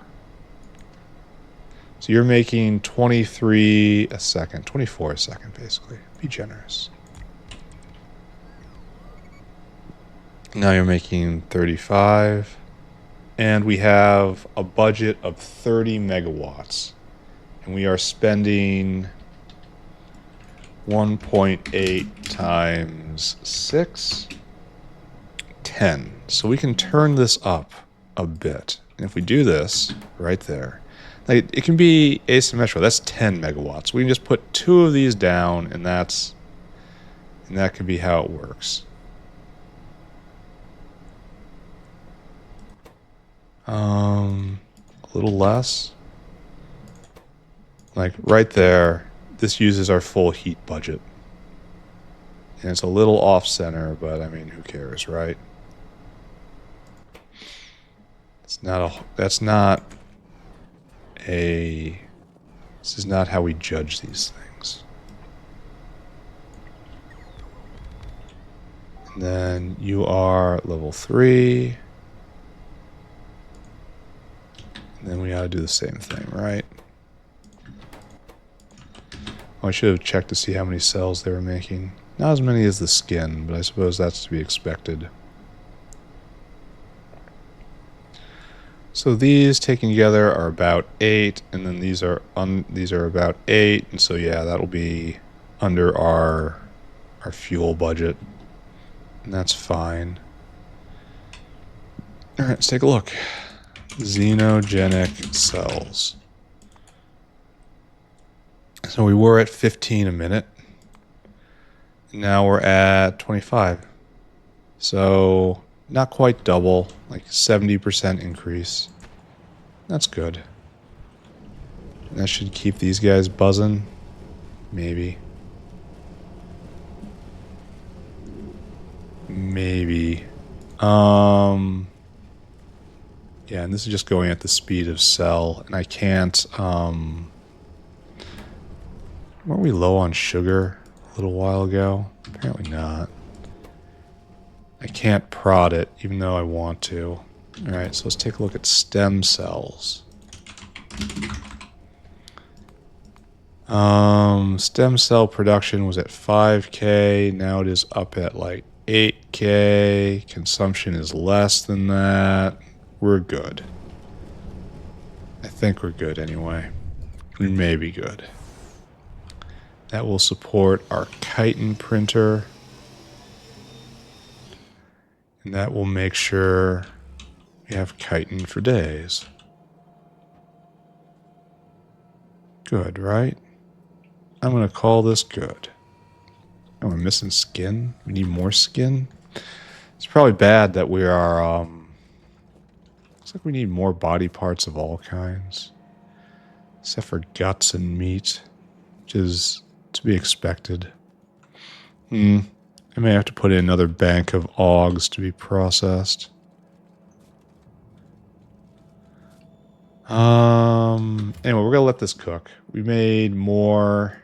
So you're making 23 a second, 24 a second, basically. Be generous. Now you're making 35. And we have a budget of 30 megawatts. And we are spending 1.8 times 6, 10. So we can turn this up a bit. And if we do this right there, like it can be asymmetrical. That's 10 megawatts. We can just put 2 of these down, and that could be how it works. A little less. Like right there, this uses our full heat budget. And it's a little off center, but I mean, who cares, right? This is not how we judge these things. And then you are level 3. And then we ought to do the same thing, right? Oh, I should have checked to see how many cells they were making. Not as many as the skin, but I suppose that's to be expected. So these taken together are about 8, and then these are about 8, and so yeah, that'll be under our fuel budget, and that's fine. All right, let's take a look. Xenogenic cells. So we were at 15 a minute. Now we're at 25. So not quite double, like 70% increase. That's good. That should keep these guys buzzing. Maybe. Maybe. Yeah, and this is just going at the speed of cell, and I can't, weren't we low on sugar a little while ago? Apparently not. I can't prod it, even though I want to. Alright, so let's take a look at stem cells. Stem cell production was at 5K, now it is up at like 8K. Consumption is less than that. We're good. I think we're good anyway. We may be good. That will support our Chitin printer. And that will make sure we have chitin for days. Good, right? I'm going to call this good. Oh, we're missing skin? We need more skin? It's probably bad that we are, looks like we need more body parts of all kinds. Except for guts and meat, which is to be expected. I may have to put in another bank of augs to be processed. Anyway, we're gonna let this cook. We made more.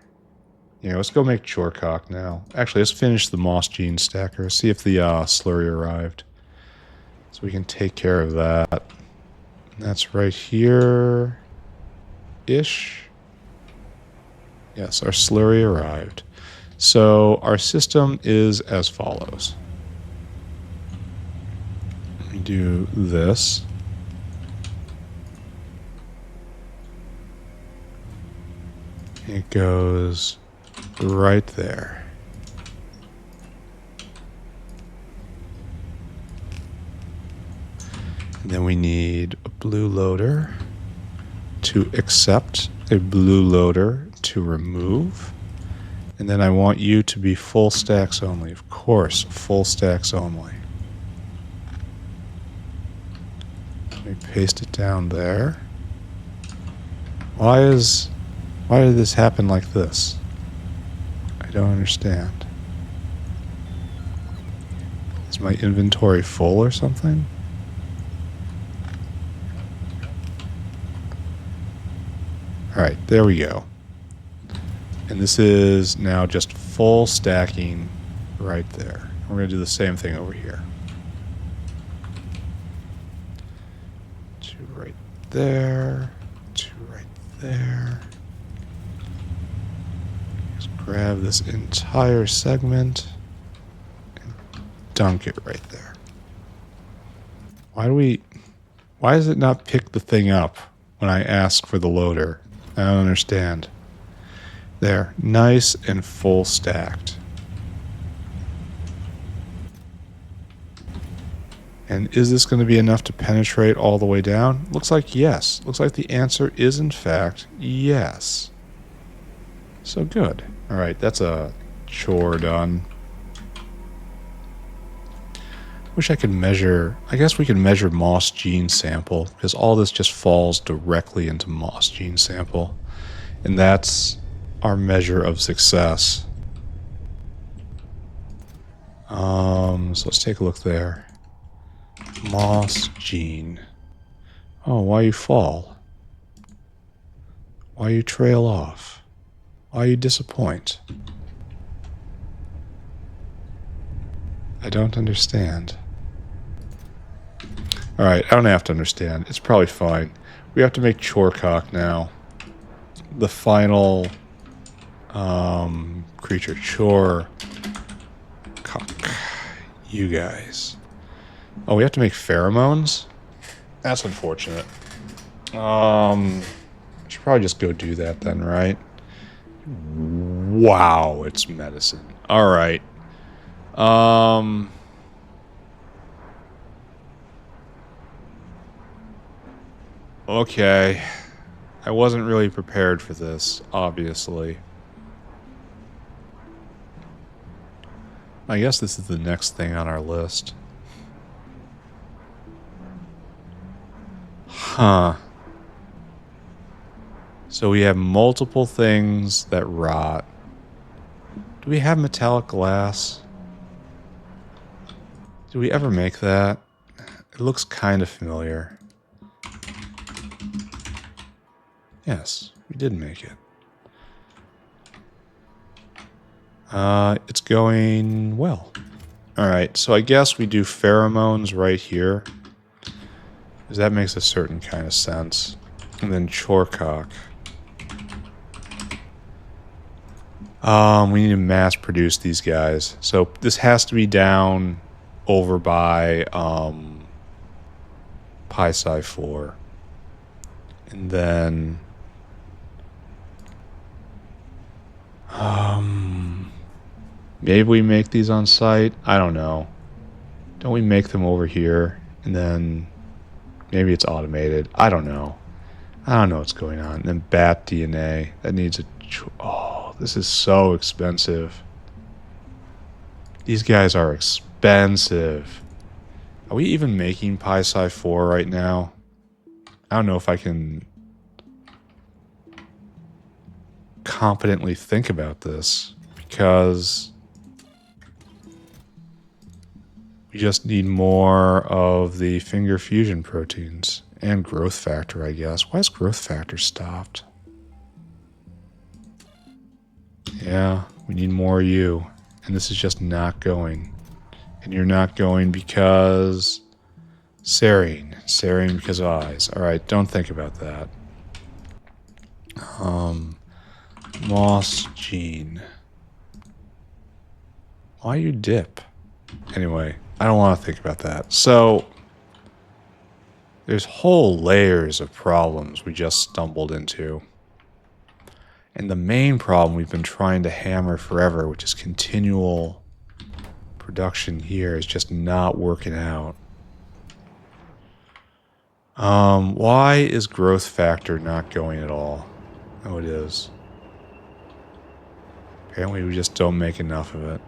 Let's go make chorecock now. Actually, let's finish the moss gene stacker. See if the slurry arrived. So we can take care of that. And that's right here. Ish. Yes, our slurry arrived. So our system is as follows. We do this. It goes right there. And then we need a blue loader to accept, a blue loader to remove. And then I want you to be full stacks only. Of course, full stacks only. Let me paste it down there. Why did this happen like this? I don't understand. Is my inventory full or something? Alright, there we go. And this is now just full stacking right there. We're going to do the same thing over here. 2 right there. 2 right there. Just grab this entire segment and dunk it right there. Why does it not pick the thing up when I ask for the loader? I don't understand. There, nice and full stacked. And is this going to be enough to penetrate all the way down? Looks like yes. Looks like the answer is in fact yes. So good. Alright, that's a chore done. Wish I could measure, I guess we could measure moss gene sample, because all this just falls directly into moss gene sample. And that's our measure of success. So let's take a look there. Moss gene. Oh, why you fall? Why you trail off? Why you disappoint? I don't understand. Alright, I don't have to understand. It's probably fine. We have to make chorecock now. The final creature. Chorecock. You guys. Oh, we have to make pheromones? That's unfortunate. I should probably just go do that then, right? Wow, it's medicine. Alright. Okay. I wasn't really prepared for this, obviously. I guess this is the next thing on our list. Huh. So we have multiple things that rot. Do we have metallic glass? Did we ever make that? It looks kind of familiar. Yes, we did make it. It's going well. Alright, so I guess we do pheromones right here. Because that makes a certain kind of sense. And then chorecock. We need to mass produce these guys. So this has to be down over by pt689. And then maybe we make these on site. I don't know. Don't we make them over here and then maybe it's automated. I don't know. I don't know what's going on. And then bat DNA. That needs a... Oh, this is so expensive. These guys are expensive. Are we even making pt689 right now? I don't know if I can competently think about this because we just need more of the finger fusion proteins and growth factor, I guess. Why is growth factor stopped? Yeah, we need more of you. And this is just not going. And you're not going because... Serine. Serine because of eyes. Alright, don't think about that. Moss gene. Why you dip? Anyway, I don't want to think about that. So, there's whole layers of problems we just stumbled into. And the main problem we've been trying to hammer forever, which is continual production here, is just not working out. Why is growth factor not going at all? Oh, it is. Apparently we just don't make enough of it.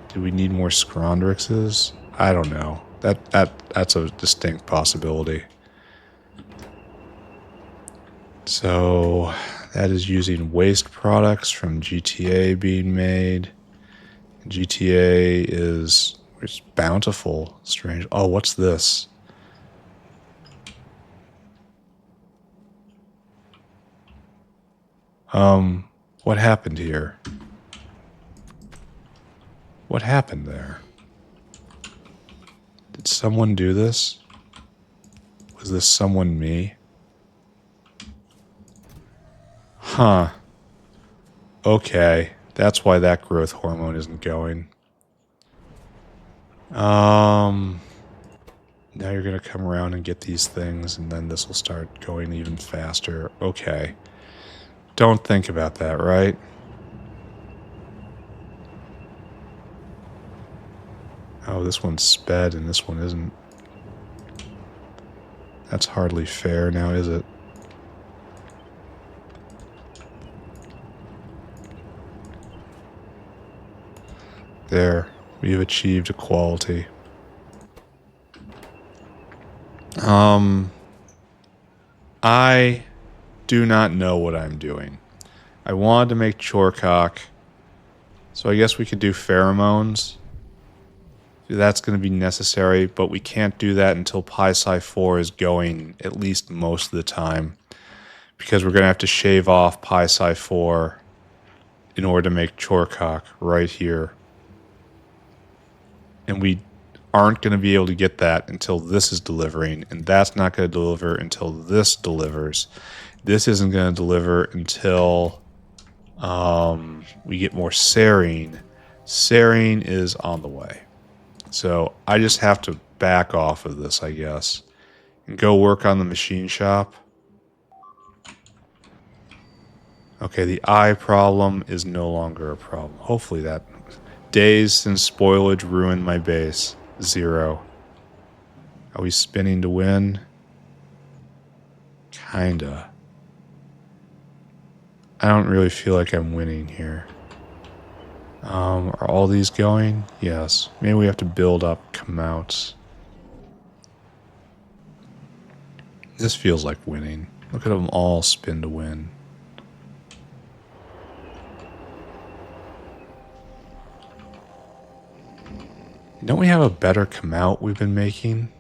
Do we need more Scrondrixes? I don't know. That's a distinct possibility. So that is using waste products from GTA being made. GTA is it's bountiful. Strange. Oh, what's this? What happened here? What happened there? Did someone do this? Was this someone me? Huh. Okay. That's why that growth hormone isn't going. Now you're gonna come around and get these things, and then this will start going even faster. Okay. Don't think about that, right? Oh, this one's sped and this one isn't. That's hardly fair now, is it? There. We've achieved equality. I do not know what I'm doing. I wanted to make Chorecock, so I guess we could do pheromones. That's going to be necessary, but we can't do that until pt689 is going at least most of the time, because we're going to have to shave off pt689 in order to make Chorecock right here. And we aren't going to be able to get that until this is delivering, and that's not going to deliver until this delivers. This isn't going to deliver until we get more serine. Serine is on the way. So I just have to back off of this, I guess, and go work on the machine shop. Okay, the eye problem is no longer a problem. Hopefully that... Days since spoilage ruined my base. 0. Are we spinning to win? Kinda. I don't really feel like I'm winning here. Are all these going? Yes. Maybe we have to build up come-outs. This feels like winning. Look at them all spin to win. Don't we have a better come-out we've been making?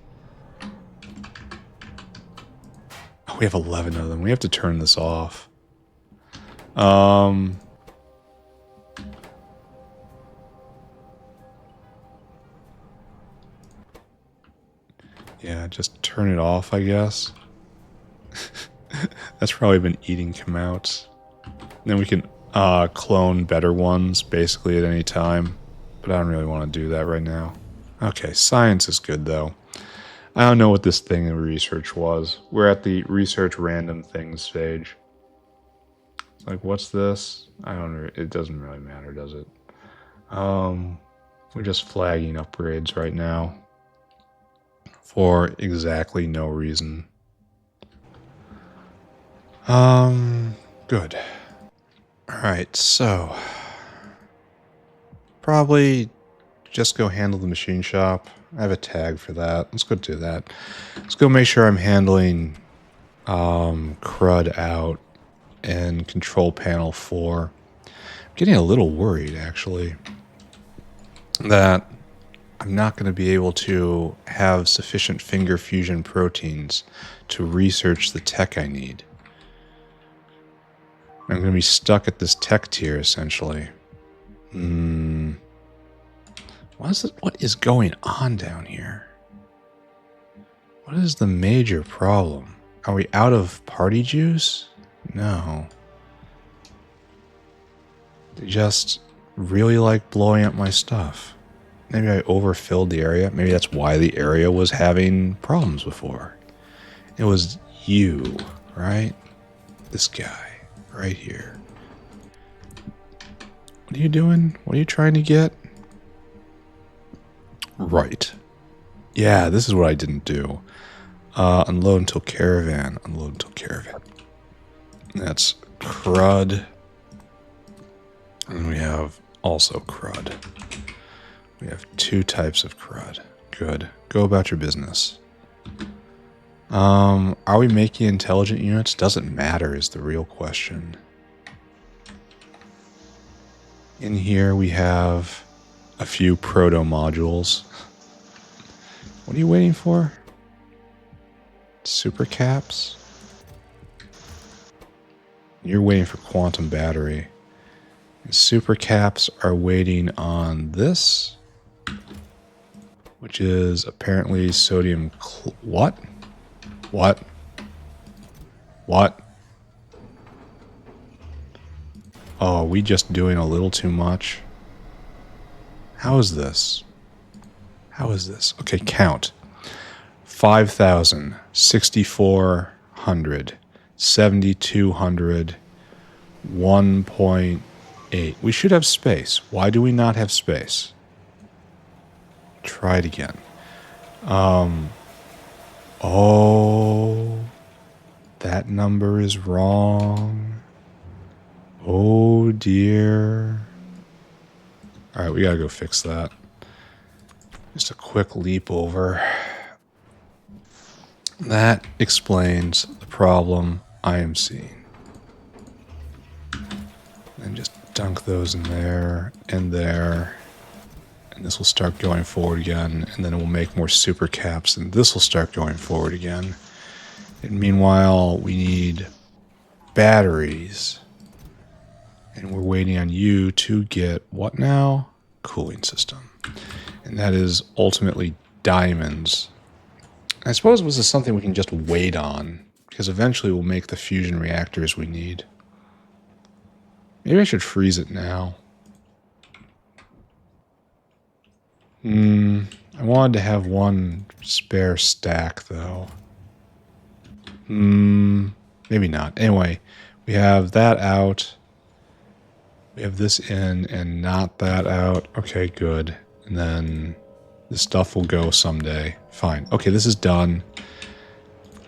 Oh, we have 11 of them. We have to turn this off. Yeah, just turn it off, I guess. That's probably been eating come-outs. Then we can clone better ones, basically, at any time. But I don't really want to do that right now. Okay, science is good, though. I don't know what this thing in research was. We're at the research random things stage. It's like, what's this? It doesn't really matter, does it? We're just flagging upgrades right now. For exactly no reason. Good. Alright, so... Probably just go handle the machine shop. I have a tag for that. Let's go do that. Let's go make sure I'm handling CRUD out and control panel 4. I'm getting a little worried, actually, that I'm not going to be able to have sufficient finger fusion proteins to research the tech I need. I'm going to be stuck at this tech tier, essentially. What is going on down here? What is the major problem? Are we out of party juice? No. They just really like blowing up my stuff. Maybe I overfilled the area. Maybe that's why the area was having problems before. It was you, right? This guy, right here. What are you doing? What are you trying to get? Right. Yeah, this is what I didn't do. Unload until caravan. Unload until caravan. That's crud. And we have also crud. We have 2 types of crud. Good. Go about your business. Are we making intelligent units? Doesn't matter is the real question. In here we have a few proto modules. What are you waiting for? Super caps? You're waiting for quantum battery. And super caps are waiting on this, which is apparently sodium. What? What? What? Oh, are we just doing a little too much? How is this? How is this? Okay, count. 5,000, 6,400, 7,200, 1.8. We should have space. Why do we not have space? Try it again. Oh, that number is wrong. Oh dear. All right, we gotta go fix that. Just a quick leap over. That explains the problem I am seeing. And just dunk those in there and there. And this will start going forward again. And then it will make more super caps. And this will start going forward again. And meanwhile, we need batteries. And we're waiting on you to get what now? Cooling system. And that is ultimately diamonds. I suppose this is something we can just wait on, because eventually we'll make the fusion reactors we need. Maybe I should freeze it now. I wanted to have one spare stack, though. Maybe not. Anyway, we have that out. We have this in and not that out. Okay, good. And then this stuff will go someday. Fine. Okay, this is done.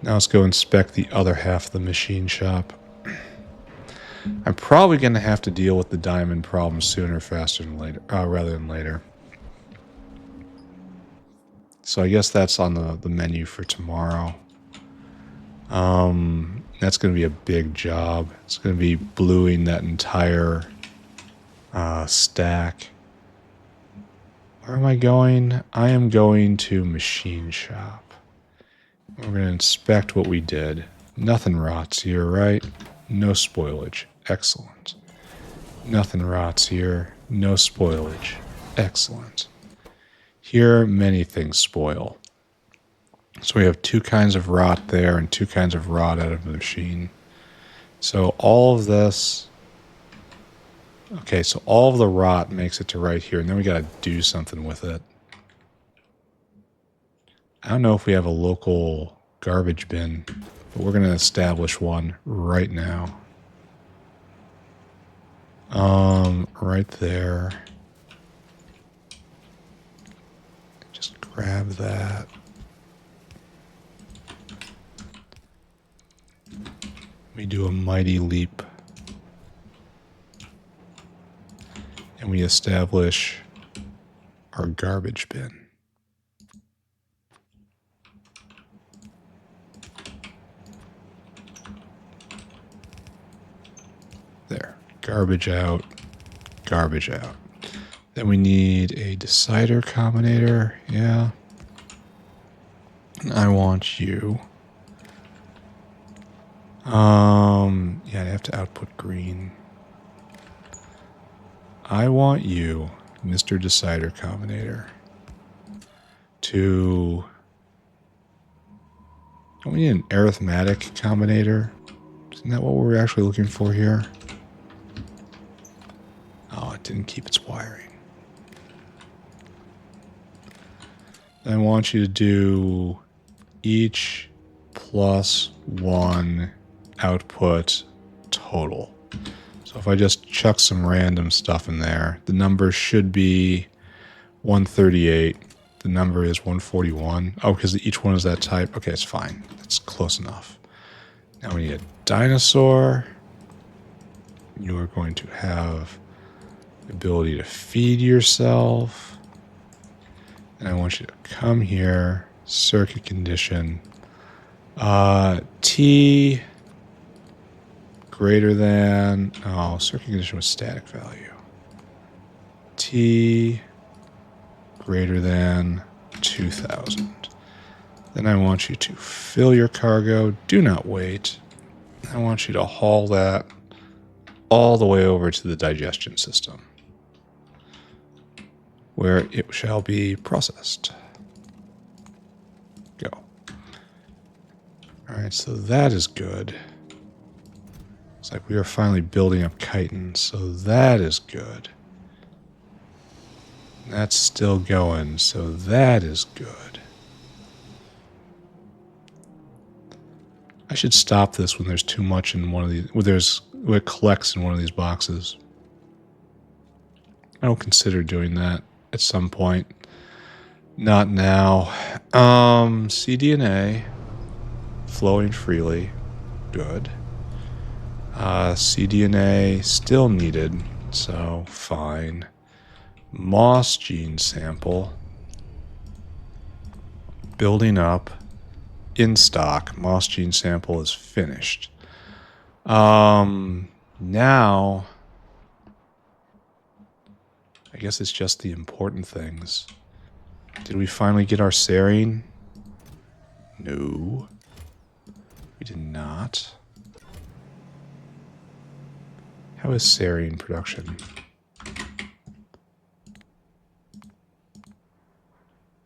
Now let's go inspect the other half of the machine shop. I'm probably going to have to deal with the diamond problem sooner, faster than later, rather than later. So I guess that's on the menu for tomorrow. That's going to be a big job. It's going to be bluing that entire stack. Where am I going? I am going to machine shop. We're going to inspect what we did. Nothing rots here, right? No spoilage. Excellent. Nothing rots here. No spoilage. Excellent. Here, many things spoil. So we have 2 kinds of rot there and 2 kinds of rot out of the machine. So all of this... Okay, so all of the rot makes it to right here, and then we got to do something with it. I don't know if we have a local garbage bin, but we're going to establish one right now. Right there. Just grab that. We do a mighty leap. And we establish our garbage bin. There. Garbage out. Garbage out. Then we need a decider combinator. Yeah. And I want you. Yeah, I have to output green. I want you, Mr. Decider Combinator, to... Don't we need an arithmetic combinator? Isn't that what we're actually looking for here? Oh, it didn't keep its wiring. I want you to do each plus 1 output total. So if I just chuck some random stuff in there, the number should be 138, the number is 141. Oh, because each one is that type. Okay, it's fine. That's close enough. Now we need a dinosaur. You are going to have the ability to feed yourself. And I want you to come here. Circuit condition. T greater than... Oh, circuit condition with static value. T greater than 2,000. Then I want you to fill your cargo. Do not wait. I want you to haul that all the way over to the digestion system, where it shall be processed. Go. Alright, so that is good. It's like we are finally building up chitin, so that is good. That's still going, so that is good. I should stop this when there's too much in one of these, when it collects in one of these boxes. I will consider doing that at some point. Not now. CDNA flowing freely. Good. CDNA still needed, so fine. Moss gene sample. Building up. In stock. Moss gene sample is finished. Now, I guess it's just the important things. Did we finally get our serine? No. We did not. How is serine production?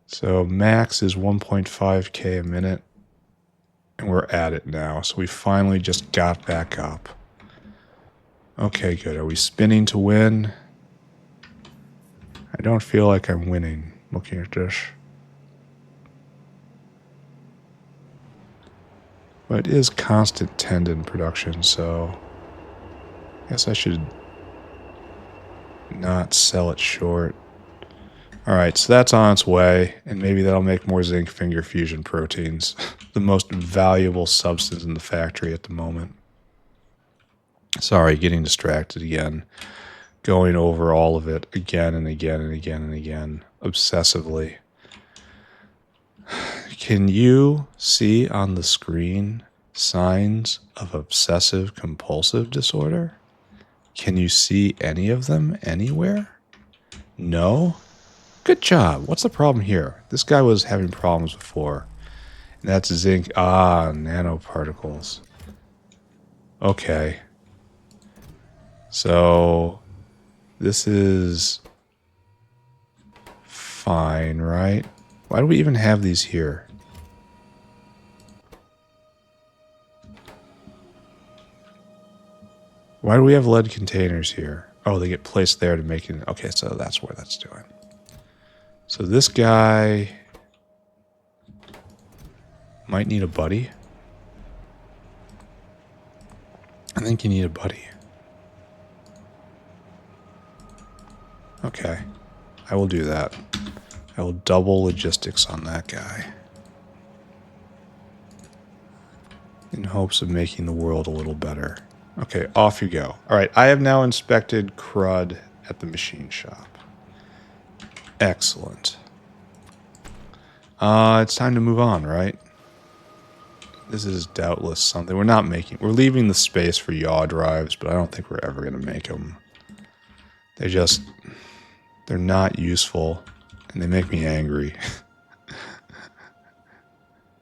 So max is 1.5k a minute. And we're at it now. So we finally just got back up. Okay, good. Are we spinning to win? I don't feel like I'm winning looking at this. But it is constant tendon production, so I guess I should not sell it short. Alright, so that's on its way, and maybe that'll make more zinc finger fusion proteins. The most valuable substance in the factory at the moment. Sorry, getting distracted again. Going over all of it again and again and again and again, obsessively. Can you see on the screen signs of obsessive compulsive disorder? Can you see any of them anywhere? No? Good job. What's the problem here? This guy was having problems before. And that's zinc. Ah, nanoparticles. Okay. So, this is fine, right? Why do we even have these here? Why do we have lead containers here? Oh, they get placed there to make it... Okay, so that's what that's doing. So this guy might need a buddy. I think you need a buddy. Okay, I will do that. I will double logistics on that guy. In hopes of making the world a little better. Okay, off you go. Alright, I have now inspected crud at the machine shop. Excellent. It's time to move on, right? This is doubtless something we're not making. We're leaving the space for yaw drives, but I don't think we're ever going to make them. They're not useful, and they make me angry.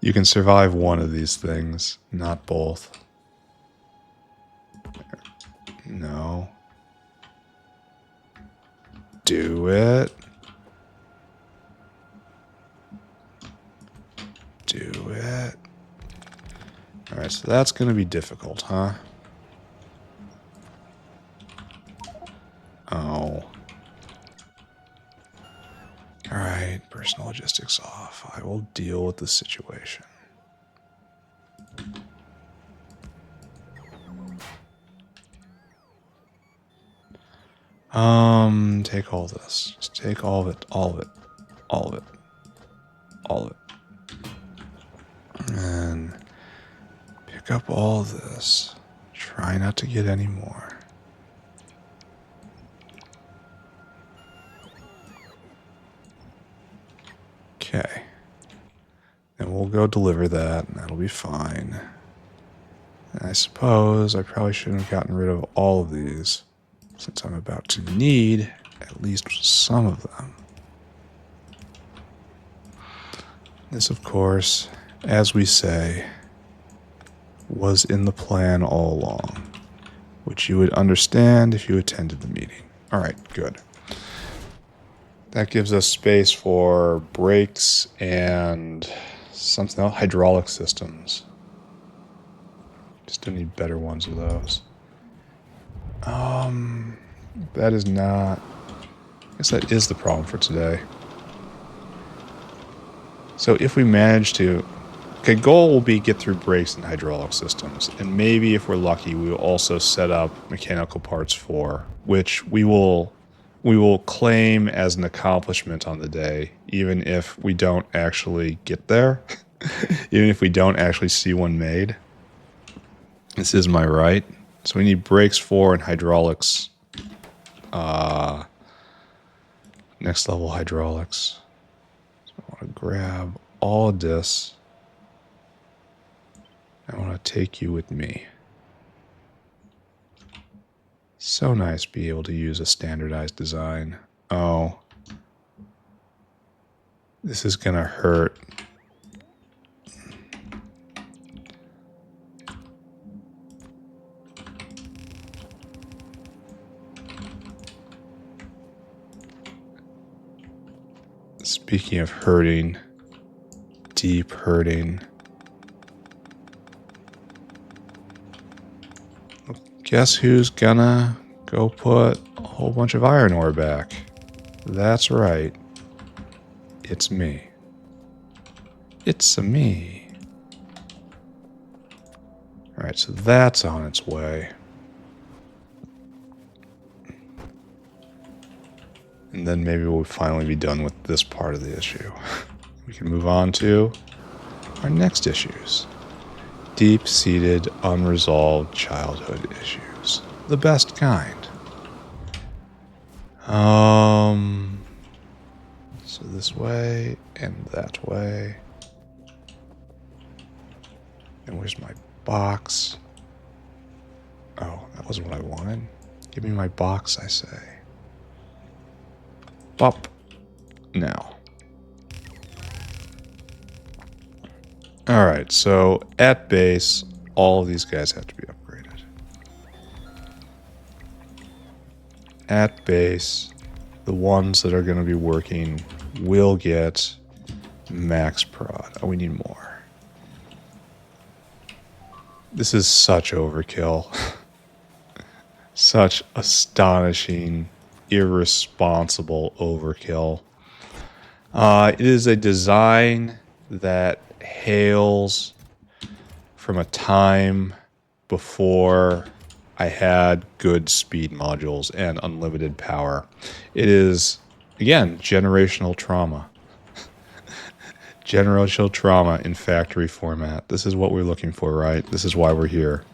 You can survive one of these things, not both. No. Do it. Do it. Alright, so that's going to be difficult, huh? Oh. Alright, personal logistics off. I will deal with the situation. Take all this. Just take all of it, all of it, all of it. All of it. And pick up all of this. Try not to get any more. Okay. And we'll go deliver that, and that'll be fine. And I suppose I probably shouldn't have gotten rid of all of these, since I'm about to need at least some of them. This, of course, as we say, was in the plan all along, which you would understand if you attended the meeting. All right, good. That gives us space for brakes and something else, hydraulic systems. Just don't need better ones of those. That is not... I guess that is the problem for today. So if we manage to... Okay, goal will be get through brakes and hydraulic systems. And maybe if we're lucky, we will also set up Mechanical Parts 4, which we will claim as an accomplishment on the day, even if we don't actually get there. Even if we don't actually see one made. This is my right. So we need brakes 4 and hydraulics. Next level hydraulics. So I want to grab all of this. I want to take you with me. So nice to be able to use a standardized design. Oh. This is going to hurt. Speaking of hurting, deep hurting. Guess who's gonna go put a whole bunch of iron ore back? That's right. It's me. It's me. Alright, so that's on its way. And then maybe we'll finally be done with this part of the issue. We can move on to our next issues. Deep-seated, unresolved childhood issues. The best kind. So this way and that way. And where's my box? Oh, that wasn't what I wanted. Give me my box, I say. Bop. Now. Alright, so at base, all of these guys have to be upgraded. At base, the ones that are going to be working will get max prod. Oh, we need more. This is such overkill. Such astonishing, irresponsible overkill. It is a design that hails from a time before I had good speed modules and unlimited power. It is, again, generational trauma. Generational trauma in factory format. This is what we're looking for, right? This is why we're here.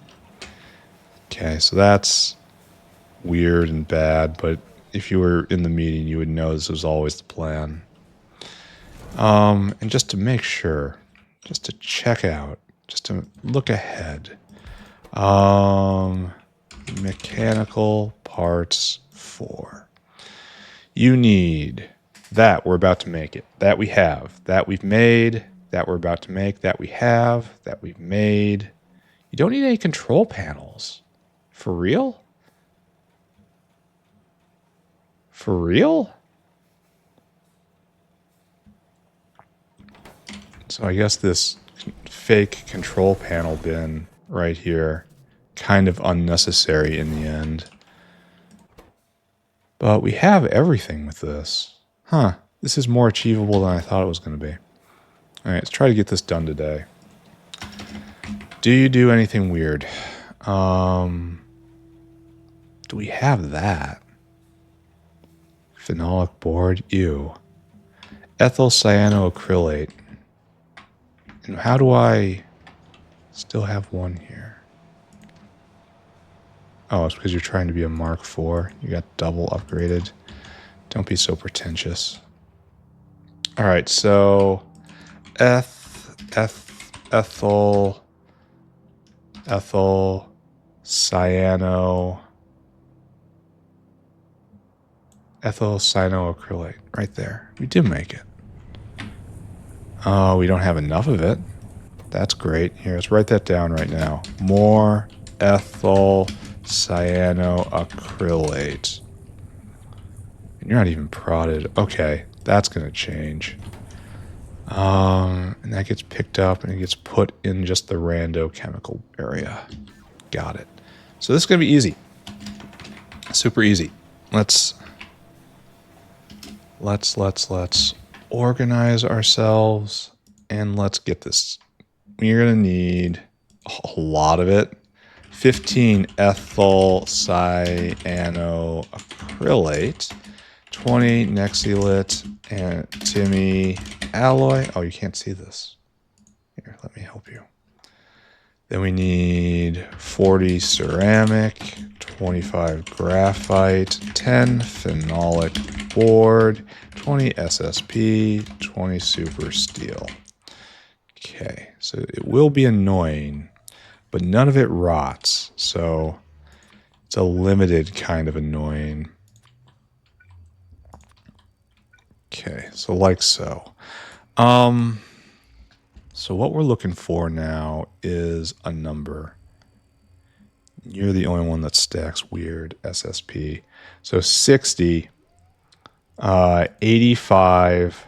Okay, so that's weird and bad, but if you were in the meeting, you would know this was always the plan. And just to make sure, just to check out, just to look ahead. Mechanical Parts 4. You need that. We're about to make it. That we have. That we've made. That we're about to make. That we have. That we've made. You don't need any control panels. For real? For real? So I guess this fake control panel bin right here, kind of unnecessary in the end. But we have everything with this. Huh. This is more achievable than I thought it was going to be. Alright, let's try to get this done today. Do you do anything weird? Do we have that? Phenolic board? Ew. Ethyl cyanoacrylate. And how do I still have one here? Oh, it's because you're trying to be a Mark IV. You got double upgraded. Don't be so pretentious. All right, so ethyl, ethyl cyanoacrylate, right there. We did make it. Oh, we don't have enough of it. That's great. Here, let's write that down right now. More ethyl cyanoacrylate. And you're not even prodded. Okay, that's going to change. And that gets picked up and it gets put in just the rando chemical area. Got it. So this is going to be easy. Super easy. Let's organize ourselves and let's get this. We're going to need a lot of it. 15 ethyl cyanoacrylate, 20 nexilit and Timmy alloy. Oh, you can't see this. Here, let me help you. Then we need 40 ceramic, 25 graphite, 10 phenolic board, 20 SSP, 20 super steel. Okay, so it will be annoying, but none of it rots, so it's a limited kind of annoying. Okay, so like so. So what we're looking for now is a number. You're the only one that stacks weird SSP. So 60, 85,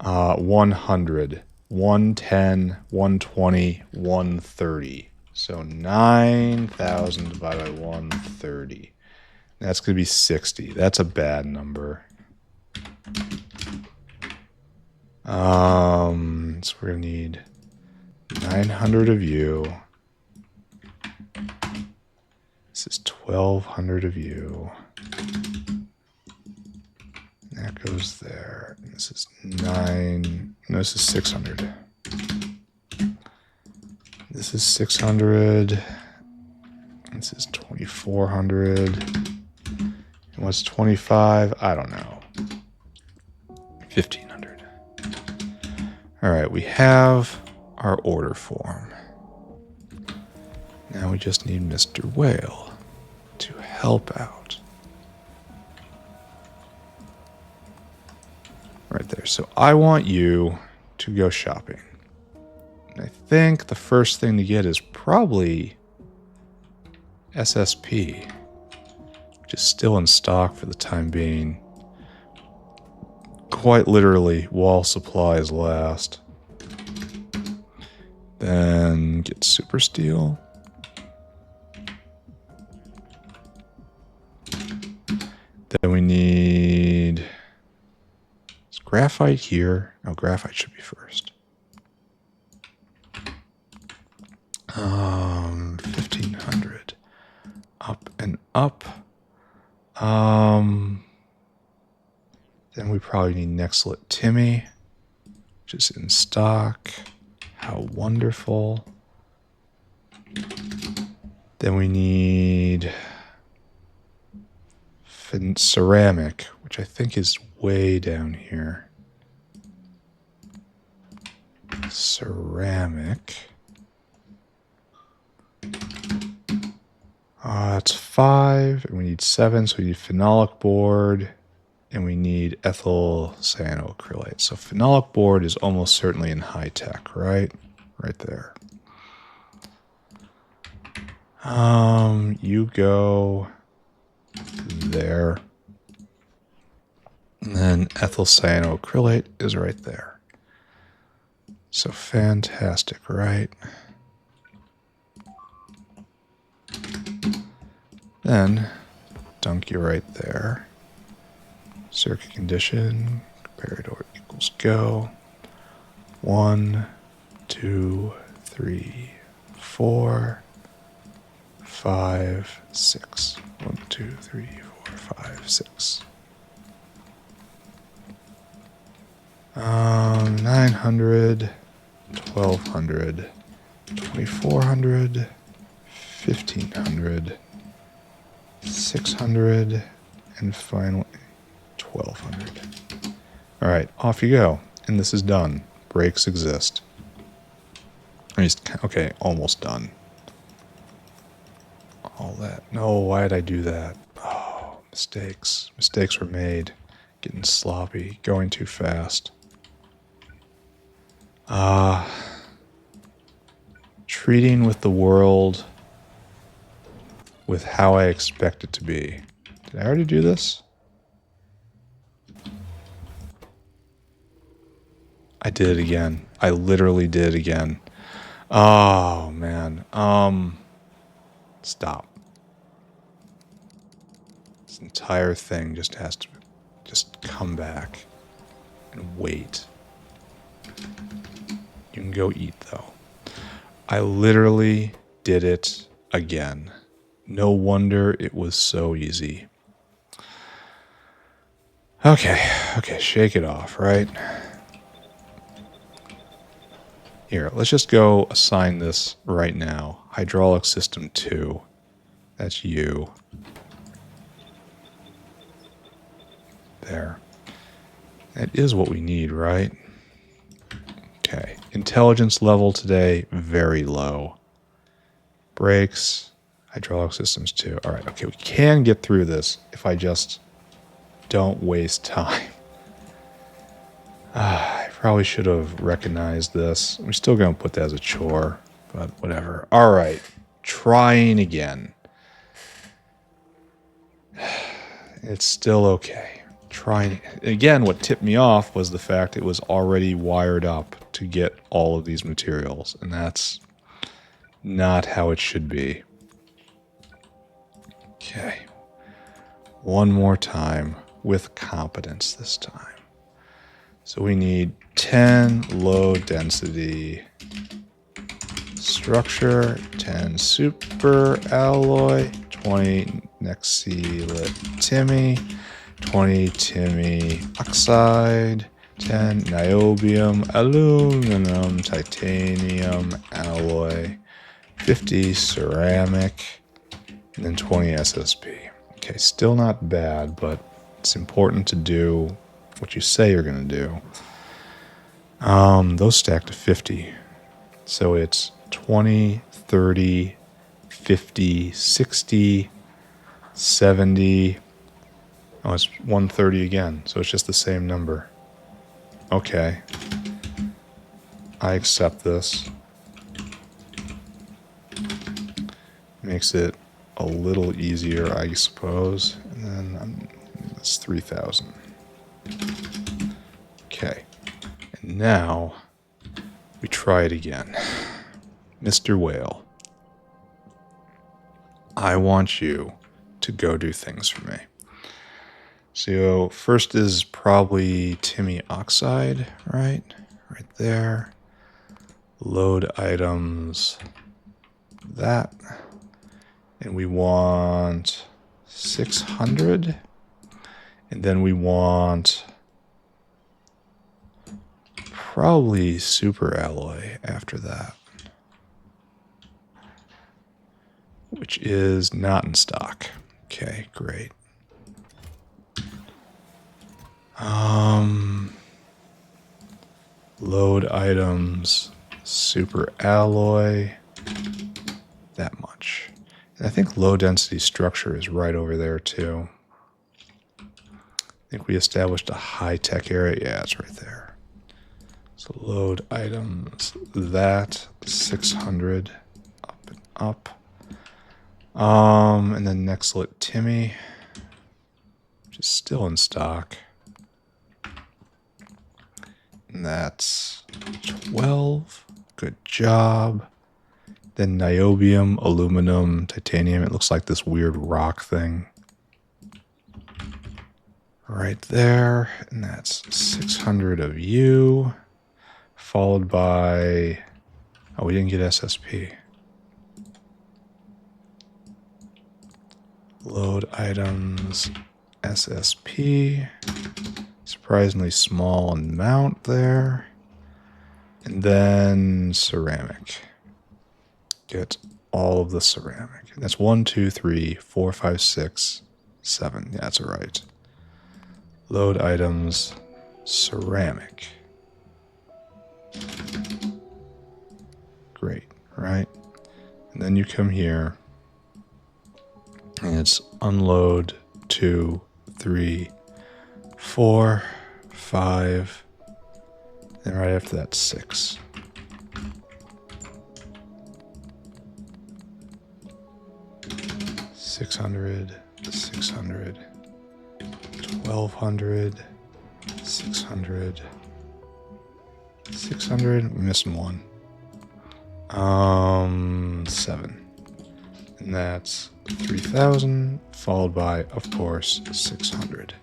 100, 110, 120, 130. So 9,000 divided by 130. That's going to be 60. That's a bad number. So we're going to need 900 of you. This is 1,200 of you. That goes there. And this is 9. No, this is 600. This is 600. This is 2,400. And what's 25? I don't know. 1,500. All right, we have our order form. Now we just need Mr. Whale to help out. Right there. So I want you to go shopping. And I think the first thing to get is probably SSP, which is still in stock for the time being. Quite literally, while supplies last. Then get super steel. Then we need... Is graphite here? No, graphite should be first. 1,500. Up and up. Then we probably need Nexilit Timmy, which is in stock. How wonderful. Then we need ceramic, which I think is way down here. Ceramic. That's 5, and we need 7, so we need phenolic board, and we need ethyl cyanoacrylate. So phenolic board is almost certainly in high tech, right? Right there. You go there. And then ethyl cyanoacrylate is right there. So fantastic, right? Then dunk you right there. Circuit condition, comparator equals go. 1, 2, 3, 4, 5, 6. 1, 2, 3, 4, 5, 6. 900, 1200, 2400, 1500, 600, and finally 1200. All right, off you go. And this is done. Brakes exist. Okay, almost done. All that. No, why did I do that? Oh, mistakes. Mistakes were made. Getting sloppy. Going too fast. Treating with the world with how I expect it to be. Did I already do this? I did it again. I literally did it again. Oh, man. Stop. This entire thing just has to just come back and wait. You can go eat, though. I literally did it again. No wonder it was so easy. Okay, shake it off, right? Here, let's just go assign this right now. Hydraulic System 2. That's you. There. That is what we need, right? Okay. Intelligence level today, very low. Brakes, hydraulic systems 2. All right, okay, we can get through this if I just don't waste time. I probably should have recognized this. I'm still going to put that as a chore, but whatever. All right, trying again. It's still okay. Trying again. What tipped me off was the fact it was already wired up to get all of these materials, and that's not how it should be. Okay, one more time with competence this time. So we need 10 low density structure, 10 super alloy, 20 Nexi Timmy, 20 Timmy oxide, 10 niobium, aluminum, titanium alloy, 50 ceramic, and then 20 SSP. Okay, still not bad, but it's important to do what you say you're going to do. Those stack to 50. So it's 20, 30, 50, 60, 70. Oh, it's 130 again. So it's just the same number. Okay. I accept this. Makes it a little easier, I suppose. And then that's 3,000. Okay. And now we try it again. Mr. Whale, I want you to go do things for me. So first is probably Timmy oxide, right? Right there. Load items. That. And we want 600. And then we want probably super alloy after that, which is not in stock. Okay, great. Load items, super alloy, that much. And I think low density structure is right over there too. I think we established a high tech area. Yeah, it's right there. So load items, that 600 up and up. And then Nexlit Timmy, which is still in stock. And that's 12. Good job. Then niobium, aluminum, titanium. It looks like this weird rock thing. Right there. And that's 600 of you. Followed by... Oh, we didn't get SSP. Load items, SSP. Surprisingly small amount there. And then ceramic. Get all of the ceramic. That's 1, 2, 3, 4, 5, 6, 7. Yeah, that's right. Load items, ceramic. Great, right? And then you come here, and it's unload 2, 3, 4, 5, and right after that, 6. $600, $600, $1,200, $600, $600. We're missing one. 7. And that's 3,000, followed by, of course, 600.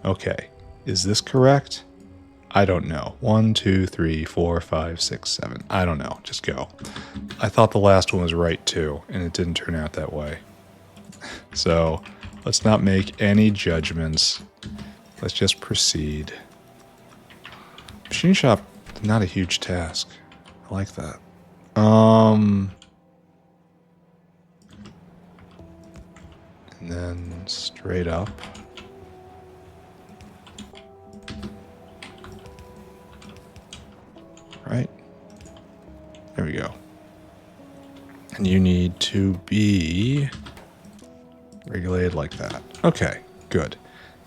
Okay, is this correct? I don't know. 1, 2, 3, 4, 5, 6, 7. I don't know. Just go. I thought the last one was right too, and it didn't turn out that way. So let's not make any judgments. Let's just proceed. Machine shop, not a huge task. I like that. And then straight up. Right? There we go. And you need to be regulated like that. Okay, good.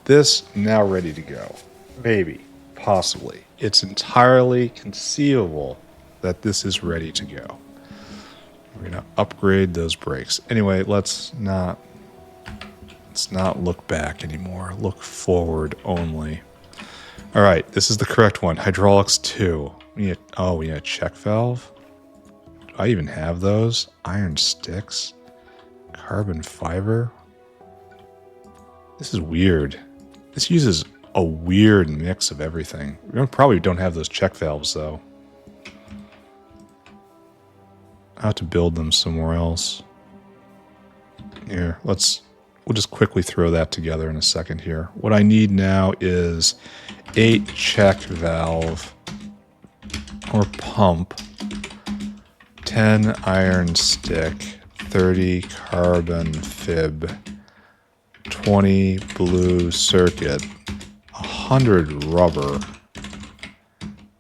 This now ready to go. Maybe, possibly. It's entirely conceivable that this is ready to go. We're gonna upgrade those brakes. Anyway, let's not look back anymore. Look forward only. All right, this is the correct one. Hydraulics 2. We need a check valve. Do I even have those? Iron sticks. Carbon fiber. This is weird. This uses a weird mix of everything. We probably don't have those check valves, though. I'll have to build them somewhere else. Here, we'll just quickly throw that together in a second here. What I need now is 8 check valve or pump, 10 iron stick, 30 carbon fib, 20 blue circuit, 100 rubber,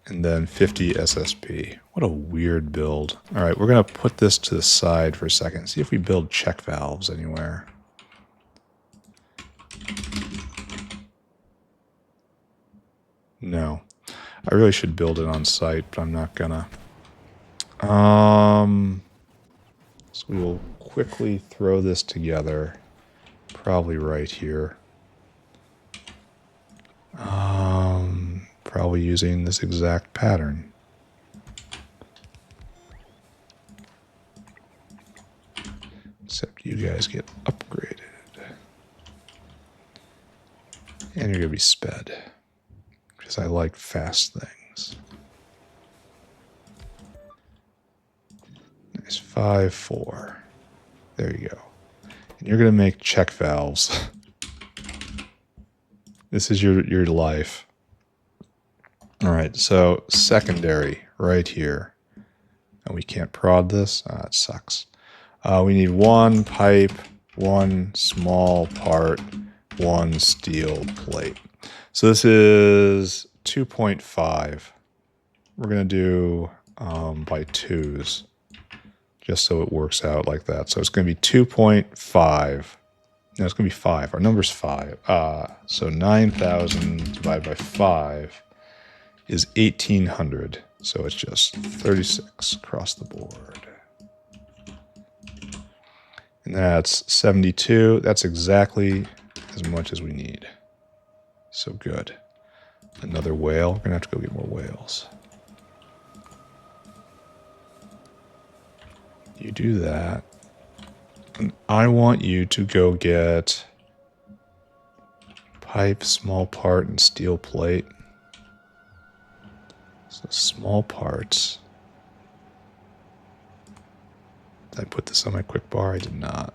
and then 50 SSP. What a weird build. All right, we're going to put this to the side for a second. See if we build check valves anywhere. No. I really should build it on site, but I'm not gonna. So we will quickly throw this together. Probably right here. Probably using this exact pattern. Except you guys get upgraded. And you're going to be sped. Because I like fast things. Nice. 5, 4. There you go. And you're going to make check valves. This is your life. All right, so secondary right here. And we can't prod this. It sucks. We need 1 pipe, 1 small part, 1 steel plate. So this is 2.5. We're going to do by 2s, just so it works out like that. So it's going to be 2.5. No, it's going to be 5. Our number's 5. So 9,000 divided by 5 is 1,800. So it's just 36 across the board. And that's 72. That's exactly as much as we need. So good. Another whale. We're going to have to go get more whales. You do that. And I want you to go get pipe, small part, and steel plate. So small parts. Did I put this on my quick bar? I did not.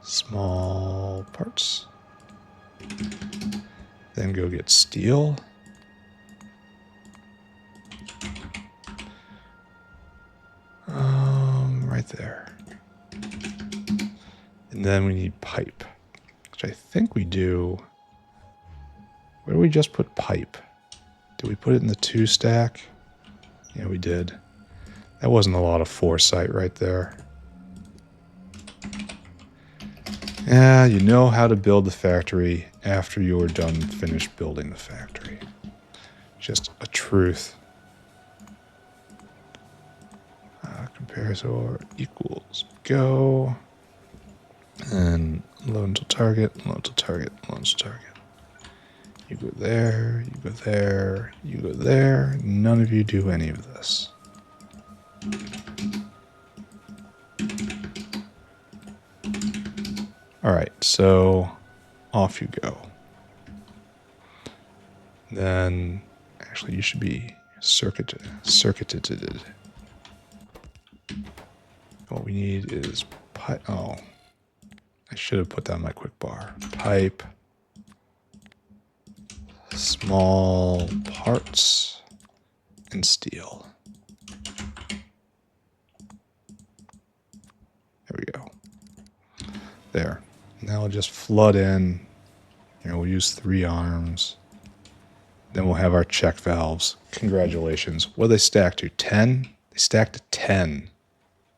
Small parts. Then go get steel. right there. And then we need pipe, which I think we do. Where do we just put pipe? Did we put it in the 2 stack? Yeah, we did. That wasn't a lot of foresight right there. Yeah, you know how to build the factory after you are done finished building the factory. Just a truth. Compares or equals go. And load to target, load to target, load to target. You go there, you go there, you go there. None of you do any of this. Alright, so off you go. Then, actually you should be circuited. What we need is pipe. Oh, I should have put that in my quick bar. Pipe. Small parts and steel. There we go. There. Now we'll just flood in. You know, we'll use 3 arms. Then we'll have our check valves. Congratulations. What do they stack to? 10? They stack to 10.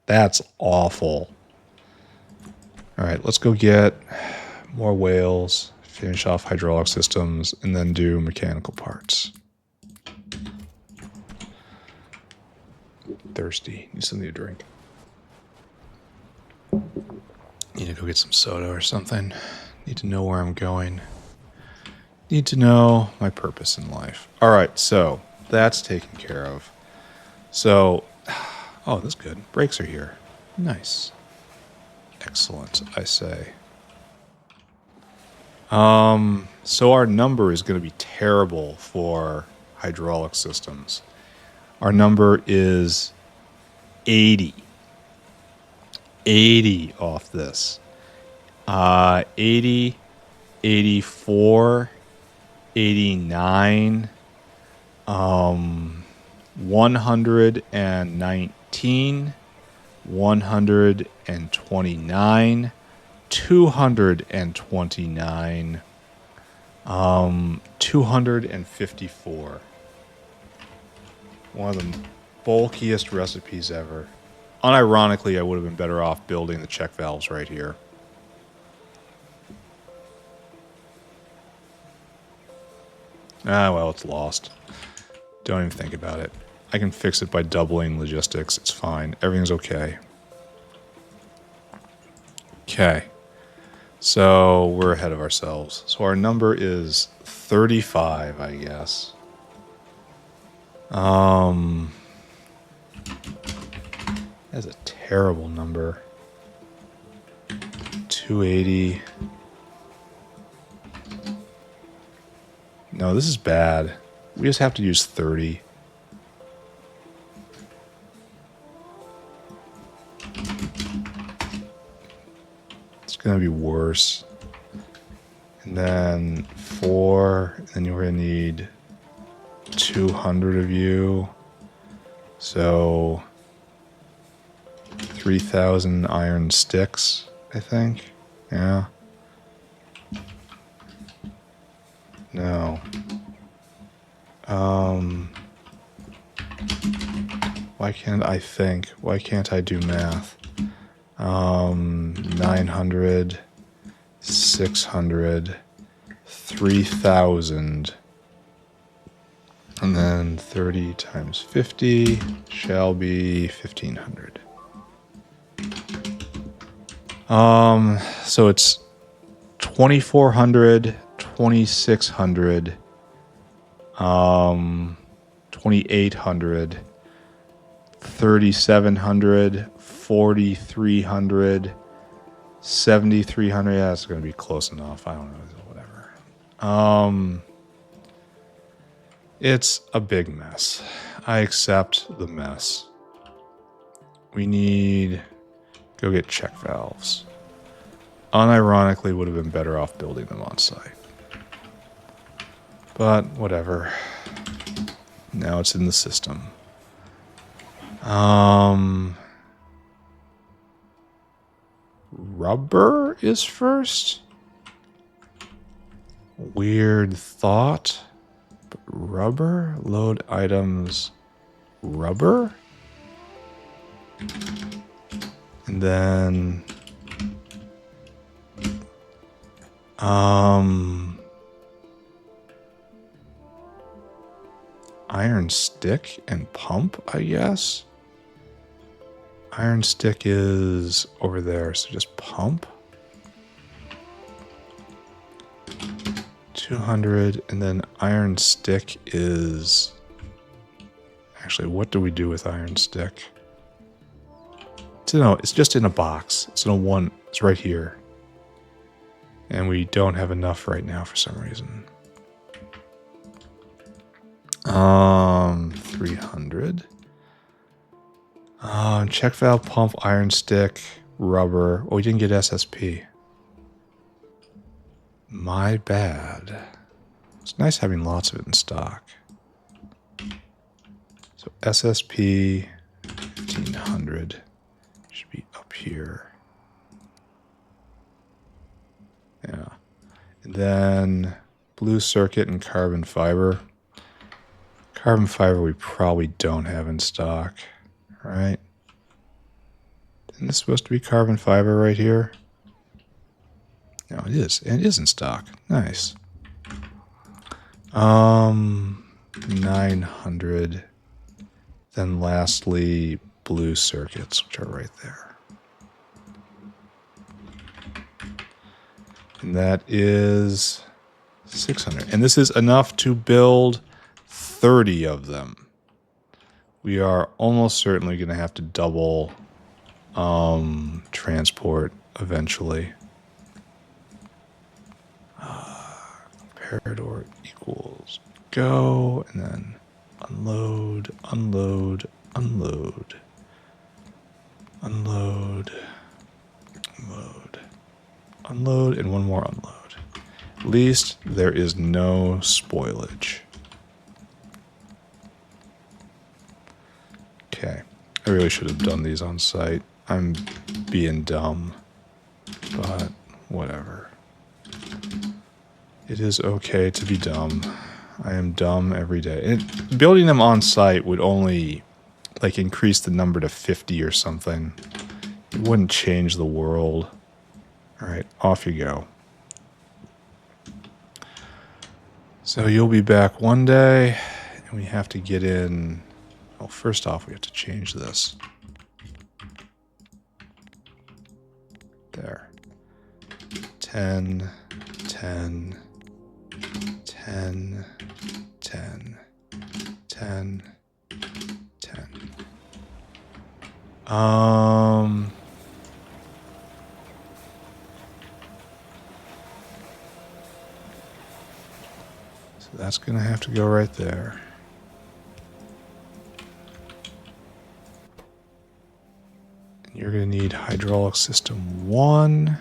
That's awful. Alright, let's go get more whales, finish off hydraulic systems, and then do mechanical parts. Thirsty. Need something to drink. Need to go get some soda or something. Need to know where I'm going. Need to know my purpose in life. Alright, so that's taken care of. So, oh, that's good. Brakes are here. Nice. Excellent, I say. So our number is going to be terrible for hydraulic systems. Our number is 80. 80 off this. 80, 84, 89, 119, 129, 229, 254. One of the bulkiest recipes ever. Unironically, I would have been better off building the check valves right here. Ah, well, it's lost. Don't even think about it. I can fix it by doubling logistics. It's fine. Everything's okay. Okay. So we're ahead of ourselves. So our number is 35, I guess. That's a terrible number. 280. No, this is bad. We just have to use 30. It's going to be worse. And then 4. And then we're going to need 200 of you. So 3,000 iron sticks, I think. Yeah. No. Why can't I think? Why can't I do math? 900, 600, 3,000. And then 30 times 50 shall be 1,500. So it's 2,400, 2,600, 2,800, 3,700, 4,300, 7,300. Yeah, that's going to be close enough. I don't know, whatever. It's a big mess. I accept the mess. We need... Go get check valves. Unironically, would have been better off building them on site. But whatever. Now it's in the system. rubber is first? Weird thought. But rubber? Load items. Rubber? And then... iron stick and pump, I guess. Iron stick is over there, so just pump. 200, and then iron stick is... Actually, what do we do with iron stick? It's just in a box. It's in a one. It's right here. And we don't have enough right now for some reason. 300. Check valve, pump, iron stick, rubber. Oh, we didn't get SSP. My bad. It's nice having lots of it in stock. So SSP 1500 should be up here. Yeah. And then blue circuit and carbon fiber. Carbon fiber we probably don't have in stock, right? Isn't this supposed to be carbon fiber right here? No, it is. It is in stock. Nice. 900. Then lastly, blue circuits, which are right there. And that is 600. And this is enough to build 30 of them. We are almost certainly going to have to double transport eventually. Comparador equals go, and then unload, unload, unload, unload, unload, unload, and one more unload. At least there is no spoilage. Okay, I really should have done these on site. I'm being dumb, but whatever. It is okay to be dumb. I am dumb every day. Building them on site would only like increase the number to 50 or something. It wouldn't change the world. All right, off you go. So you'll be back one day, and we have to get in. Well, first off, we have to change this. There. 10, 10, 10, 10, 10, 10. So that's going to have to go right there. And you're going to need hydraulic system 1.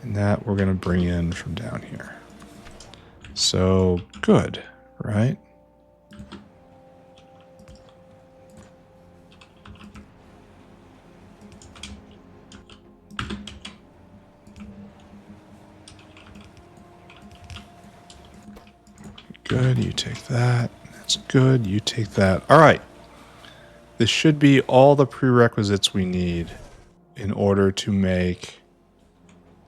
And that we're going to bring in from down here. So, good, right? Good, you take that. That's good, you take that. All right. This should be all the prerequisites we need in order to make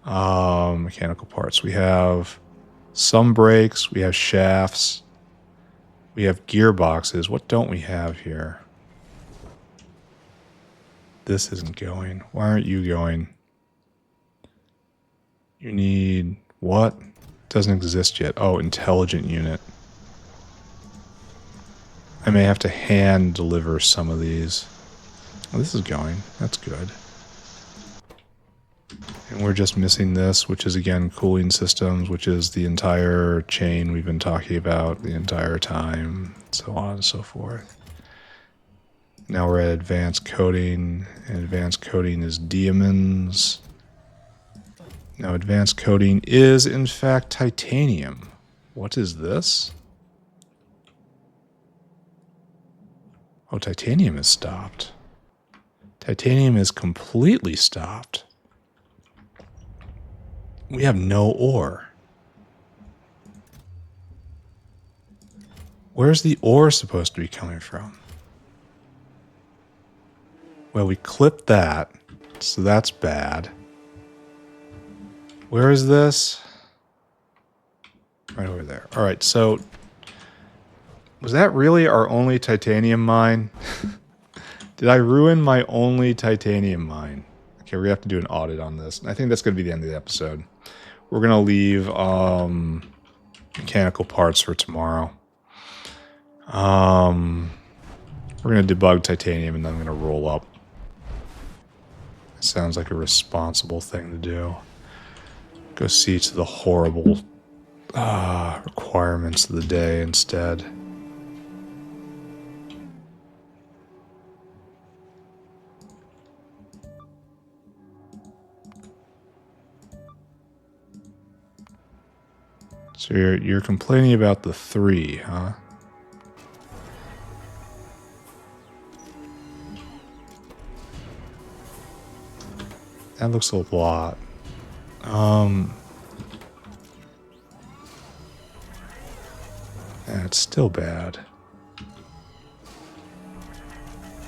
mechanical parts. We have some brakes, we have shafts, we have gearboxes. What don't we have here? This isn't going. Why aren't you going? You need what? Doesn't exist yet. Oh, intelligent unit. I may have to hand deliver some of these. Oh, this is going. That's good. And we're just missing this, which is, again, cooling systems, which is the entire chain we've been talking about the entire time, so on and so forth. Now we're at advanced coating, and advanced coating is diamonds. Now advanced coating is, in fact, titanium. What is this? Oh, titanium is stopped. Titanium is completely stopped. We have no ore. Where's the ore supposed to be coming from? Well, we clipped that, so that's bad. Where is this? Right over there. All right, so was that really our only titanium mine? Did I ruin my only titanium mine? Okay, we have to do an audit on this. I think that's going to be the end of the episode. We're going to leave mechanical parts for tomorrow. We're going to debug titanium and then I'm going to roll up. It sounds like a responsible thing to do. Go see to the horrible requirements of the day instead. So you're complaining about the 3, huh? That looks a lot. It's still bad.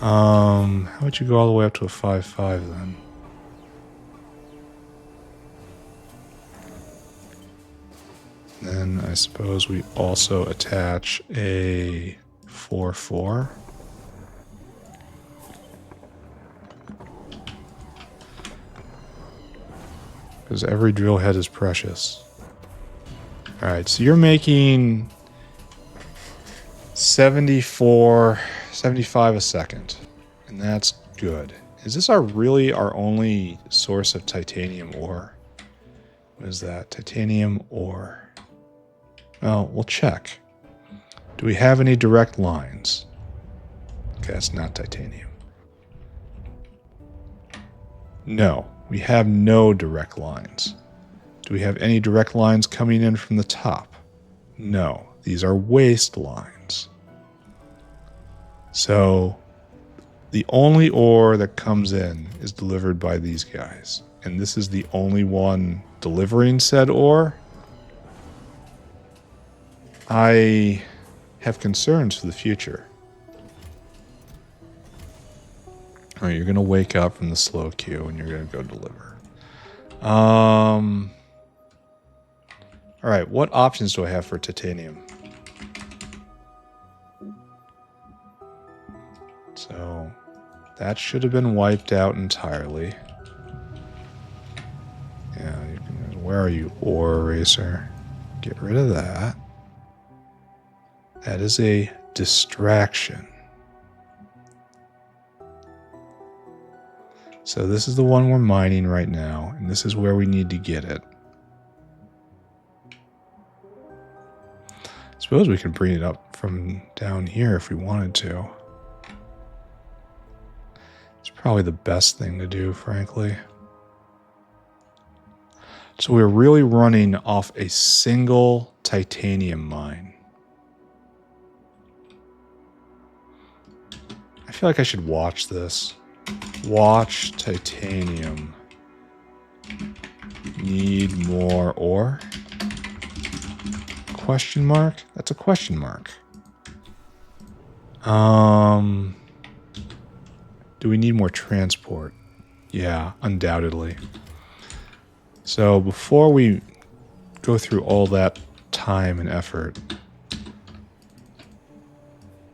How would you go all the way up to a 5.5 then? Then I suppose we also attach a 4.4. Because every drill head is precious. Alright, so you're making 75 a second. And that's good. Is this really our only source of titanium ore? What is that? Titanium ore. Well, we'll check. Do we have any direct lines? Okay, that's not titanium. No, we have no direct lines. Do we have any direct lines coming in from the top? No, these are waste lines. So the only ore that comes in is delivered by these guys. And this is the only one delivering said ore. I have concerns for the future. All right, you're going to wake up from the slow queue and you're going to go deliver. All right, what options do I have for titanium? So that should have been wiped out entirely. Yeah, where are you, ore eraser? Get rid of that. That is a distraction. So this is the one we're mining right now, and this is where we need to get it. I suppose we can bring it up from down here if we wanted to. It's probably the best thing to do, frankly. So we're really running off a single titanium mine. I feel like I should watch this. Watch titanium. Need more ore? Question mark? That's a question mark. Do we need more transport? Yeah, undoubtedly. So before we go through all that time and effort,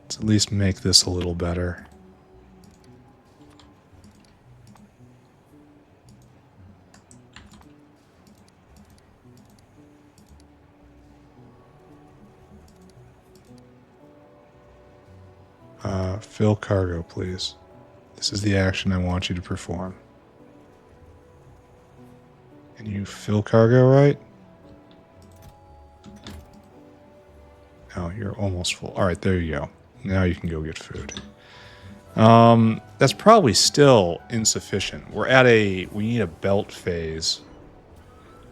let's at least make this a little better. Fill cargo, please. This is the action I want you to perform. Can you fill cargo right? Oh, you're almost full. All right, there you go. Now you can go get food. That's probably still insufficient. We need a belt phase.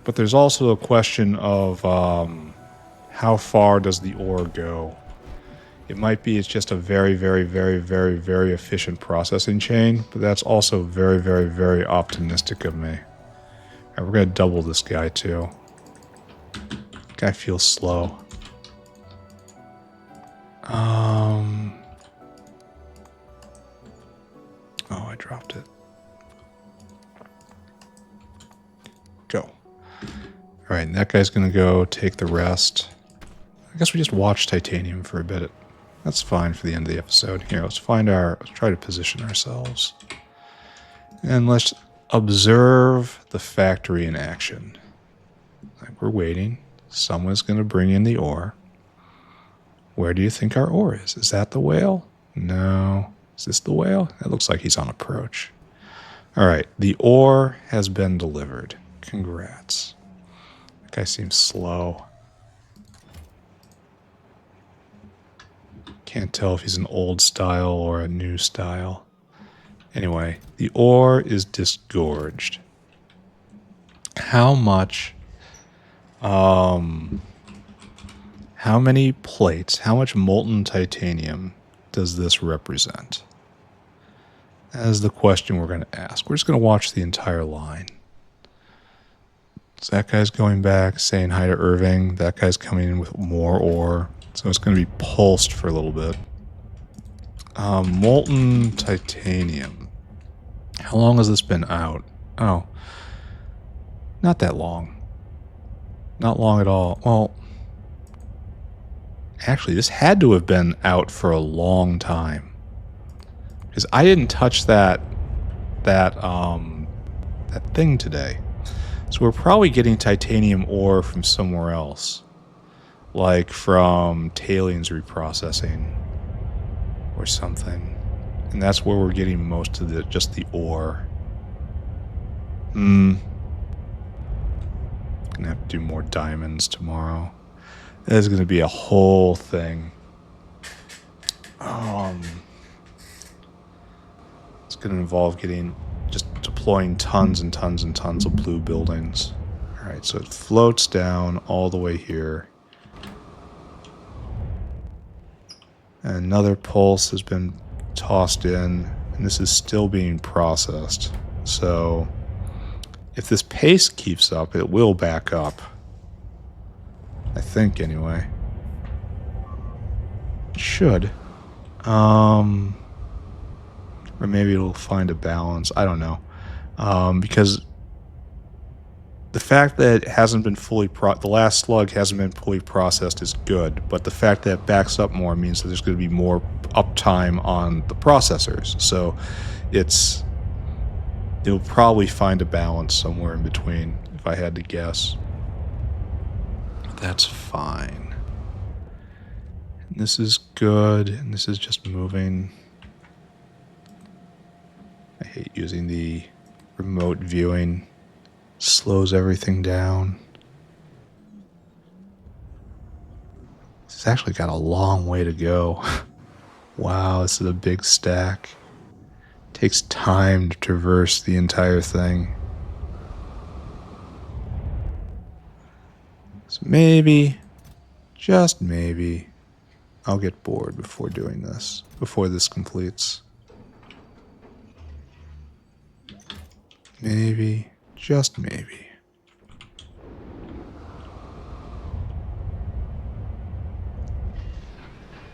But there's also a question of how far does the ore go? It might be it's just a very, very, very, very, very efficient processing chain, but that's also very, very, very optimistic of me. All right, We're going to double this guy too. Guy feels slow. Oh, I dropped it. Go. All right, and that guy's going to go take the rest. I guess we just watch Titanium for a bit. That's fine for the end of the episode. Here, let's try to position ourselves. And let's observe the factory in action. Like, we're waiting. Someone's going to bring in the ore. Where do you think our ore is? Is that the whale? No. Is this the whale? It looks like he's on approach. All right, the ore has been delivered. Congrats. That guy seems slow. Can't tell if he's an old style or a new style. Anyway, the ore is disgorged. How much, how many plates, how much molten titanium does this represent? That is the question we're going to ask. We're just going to watch the entire line. So that guy's going back, saying hi to Irving. That guy's coming in with more ore. So it's going to be pulsed for a little bit. Molten titanium. How long has this been out? Oh, not that long. Not long at all. Well, actually, this had to have been out for a long time. Because I didn't touch that thing today. So we're probably getting titanium ore from somewhere else. Like from tailings reprocessing or something. And that's where we're getting most of just the ore. Gonna have to do more diamonds tomorrow. There's gonna be a whole thing. It's gonna involve just deploying tons and tons and tons of blue buildings. Alright, so it floats down all the way here. And another pulse has been tossed in, and this is still being processed. So if this pace keeps up, it will back up. I think, anyway. It should. Or maybe it'll find a balance. I don't know. Because the fact that it hasn't been fully the last slug hasn't been fully processed is good, but the fact that it backs up more means that there's going to be more uptime on the processors. So it'll probably find a balance somewhere in between, if I had to guess. That's fine. And this is good, and this is just moving. I hate using the remote viewing. Slows everything down. This has actually got a long way to go. Wow, this is a big stack. Takes time to traverse the entire thing. So maybe, just maybe, I'll get bored before doing this, before this completes. Maybe. Just maybe.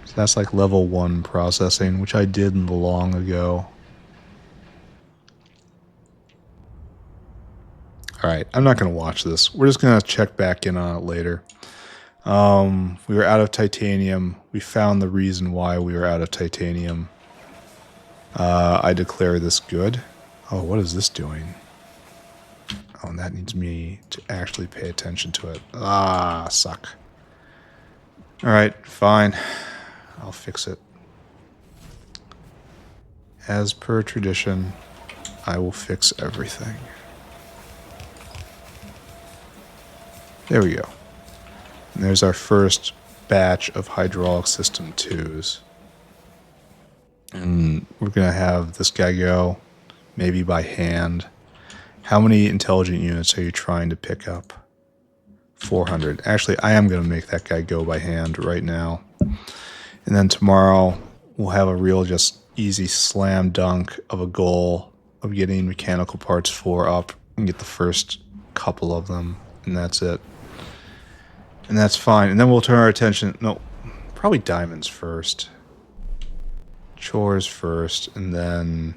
So that's like level 1 processing, which I did long ago. Alright, I'm not going to watch this. We're just going to check back in on it later. We were out of titanium. We found the reason why we were out of titanium. I declare this good. Oh, what is this doing? Oh, and that needs me to actually pay attention to it. Ah, suck. Alright, fine. I'll fix it. As per tradition, I will fix everything. There we go. And there's our first batch of hydraulic system 2s. And we're going to have this guy go, maybe by hand. How many intelligent units are you trying to pick up? 400. Actually, I am going to make that guy go by hand right now. And then tomorrow, we'll have a real just easy slam dunk of a goal of getting Mechanical Parts 4 up and get the first couple of them, and that's it. And that's fine. And then we'll turn our attention... No, probably diamonds first. Chores first, and then...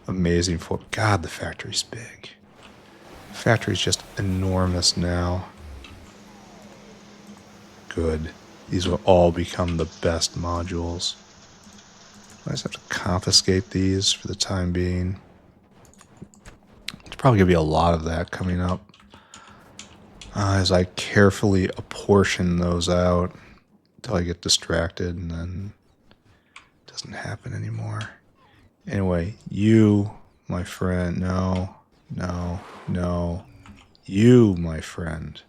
Amazing for... God, the factory's big. The factory's just enormous now. Good. These will all become the best modules. I just have to confiscate these for the time being. There's probably going to be a lot of that coming up. As I carefully apportion those out until I get distracted and then it doesn't happen anymore. Anyway, you, my friend, no. You, my friend,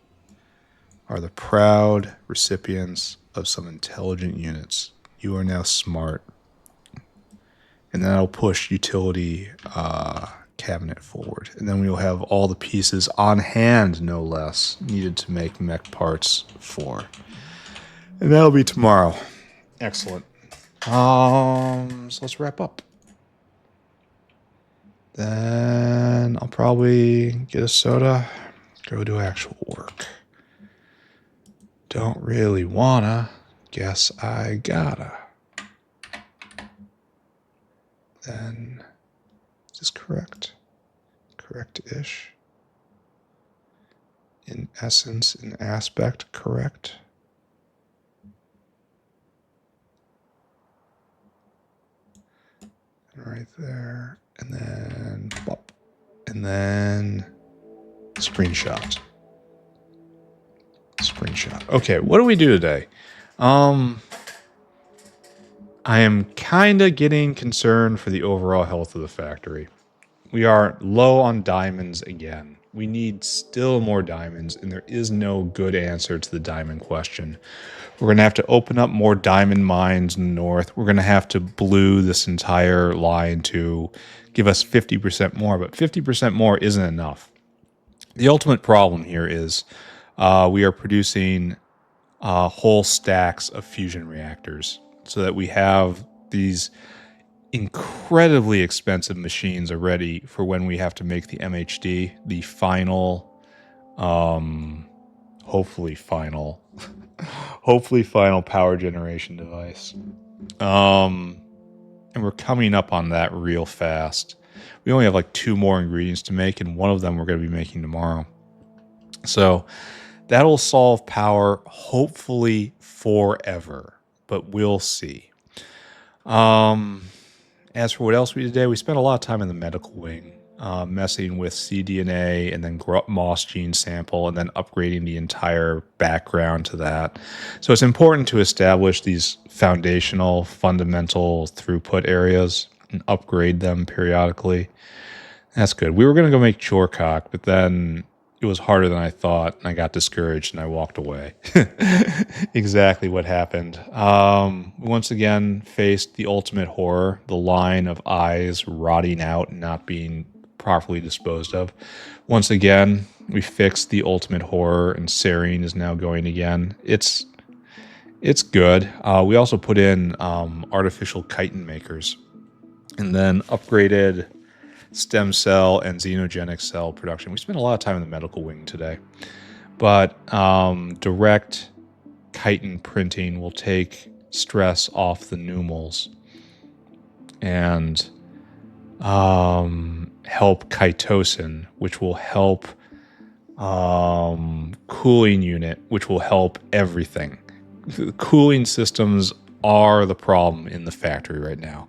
are the proud recipients of some intelligent units. You are now smart. And then I'll push utility cabinet forward. And then we will have all the pieces on hand, no less, needed to make Mech Parts 4. And that'll be tomorrow. Excellent. So let's wrap up. Then I'll probably get a soda, go do actual work. Don't really wanna, guess I gotta. Then, is this correct? Correct-ish. In essence, in aspect, correct. Right there, and then bop, and then screenshot. Okay, what do we do today? I am kind of getting concerned for the overall health of the factory. We are low on diamonds again. We need still more diamonds, and there is no good answer to the diamond question. We're going to have to open up more diamond mines in the north. We're going to have to blue this entire line to give us 50% more, but 50% more isn't enough. The ultimate problem here is we are producing whole stacks of fusion reactors so that we have these incredibly expensive machines are ready for when we have to make the MHD, the final, hopefully final power generation device. And we're coming up on that real fast. We only have like 2 more ingredients to make, and one of them we're going to be making tomorrow. So that'll solve power, hopefully forever, but we'll see. As for what else we did today, we spent a lot of time in the medical wing, messing with cDNA and then moss gene sample and then upgrading the entire background to that. So it's important to establish these foundational, fundamental throughput areas and upgrade them periodically. That's good. We were going to go make chorecock, but then it was harder than I thought, and I got discouraged, and I walked away. Exactly what happened. Once again, faced the ultimate horror, the line of eyes rotting out and not being properly disposed of. Once again, we fixed the ultimate horror, and serine is now going again. It's good. We also put in artificial chitin makers, and then upgraded stem cell and xenogenic cell production. We spent a lot of time in the medical wing today, but direct chitin printing will take stress off the pneumals and help chitosin, which will help cooling unit, which will help everything. The cooling systems are the problem in the factory right now.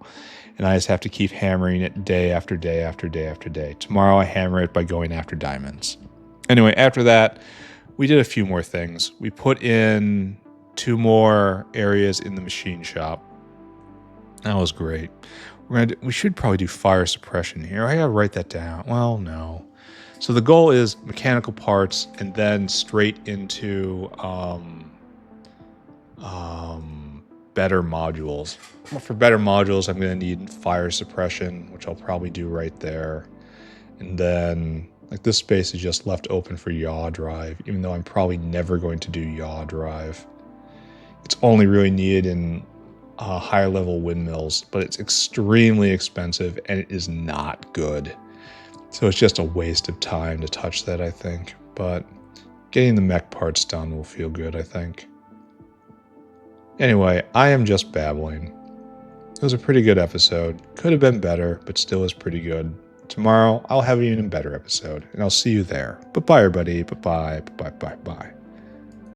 And I just have to keep hammering it day after day after day after day. Tomorrow I hammer it by going after diamonds. Anyway, after that, we did a few more things. We put in 2 more areas in the machine shop. That was great. We should probably do fire suppression here. I gotta write that down. Well, no. So the goal is mechanical parts and then straight into better modules. For better modules, I'm going to need fire suppression, which I'll probably do right there. And then, like, this space is just left open for yaw drive, even though I'm probably never going to do yaw drive. It's only really needed in higher level windmills, but it's extremely expensive and it is not good. So it's just a waste of time to touch that, I think. But getting the mech parts done will feel good, I think. Anyway, I am just babbling. It was a pretty good episode. Could have been better, but still is pretty good. Tomorrow, I'll have an even better episode, and I'll see you there. Bye-bye, everybody. Bye-bye. Bye-bye. Bye-bye.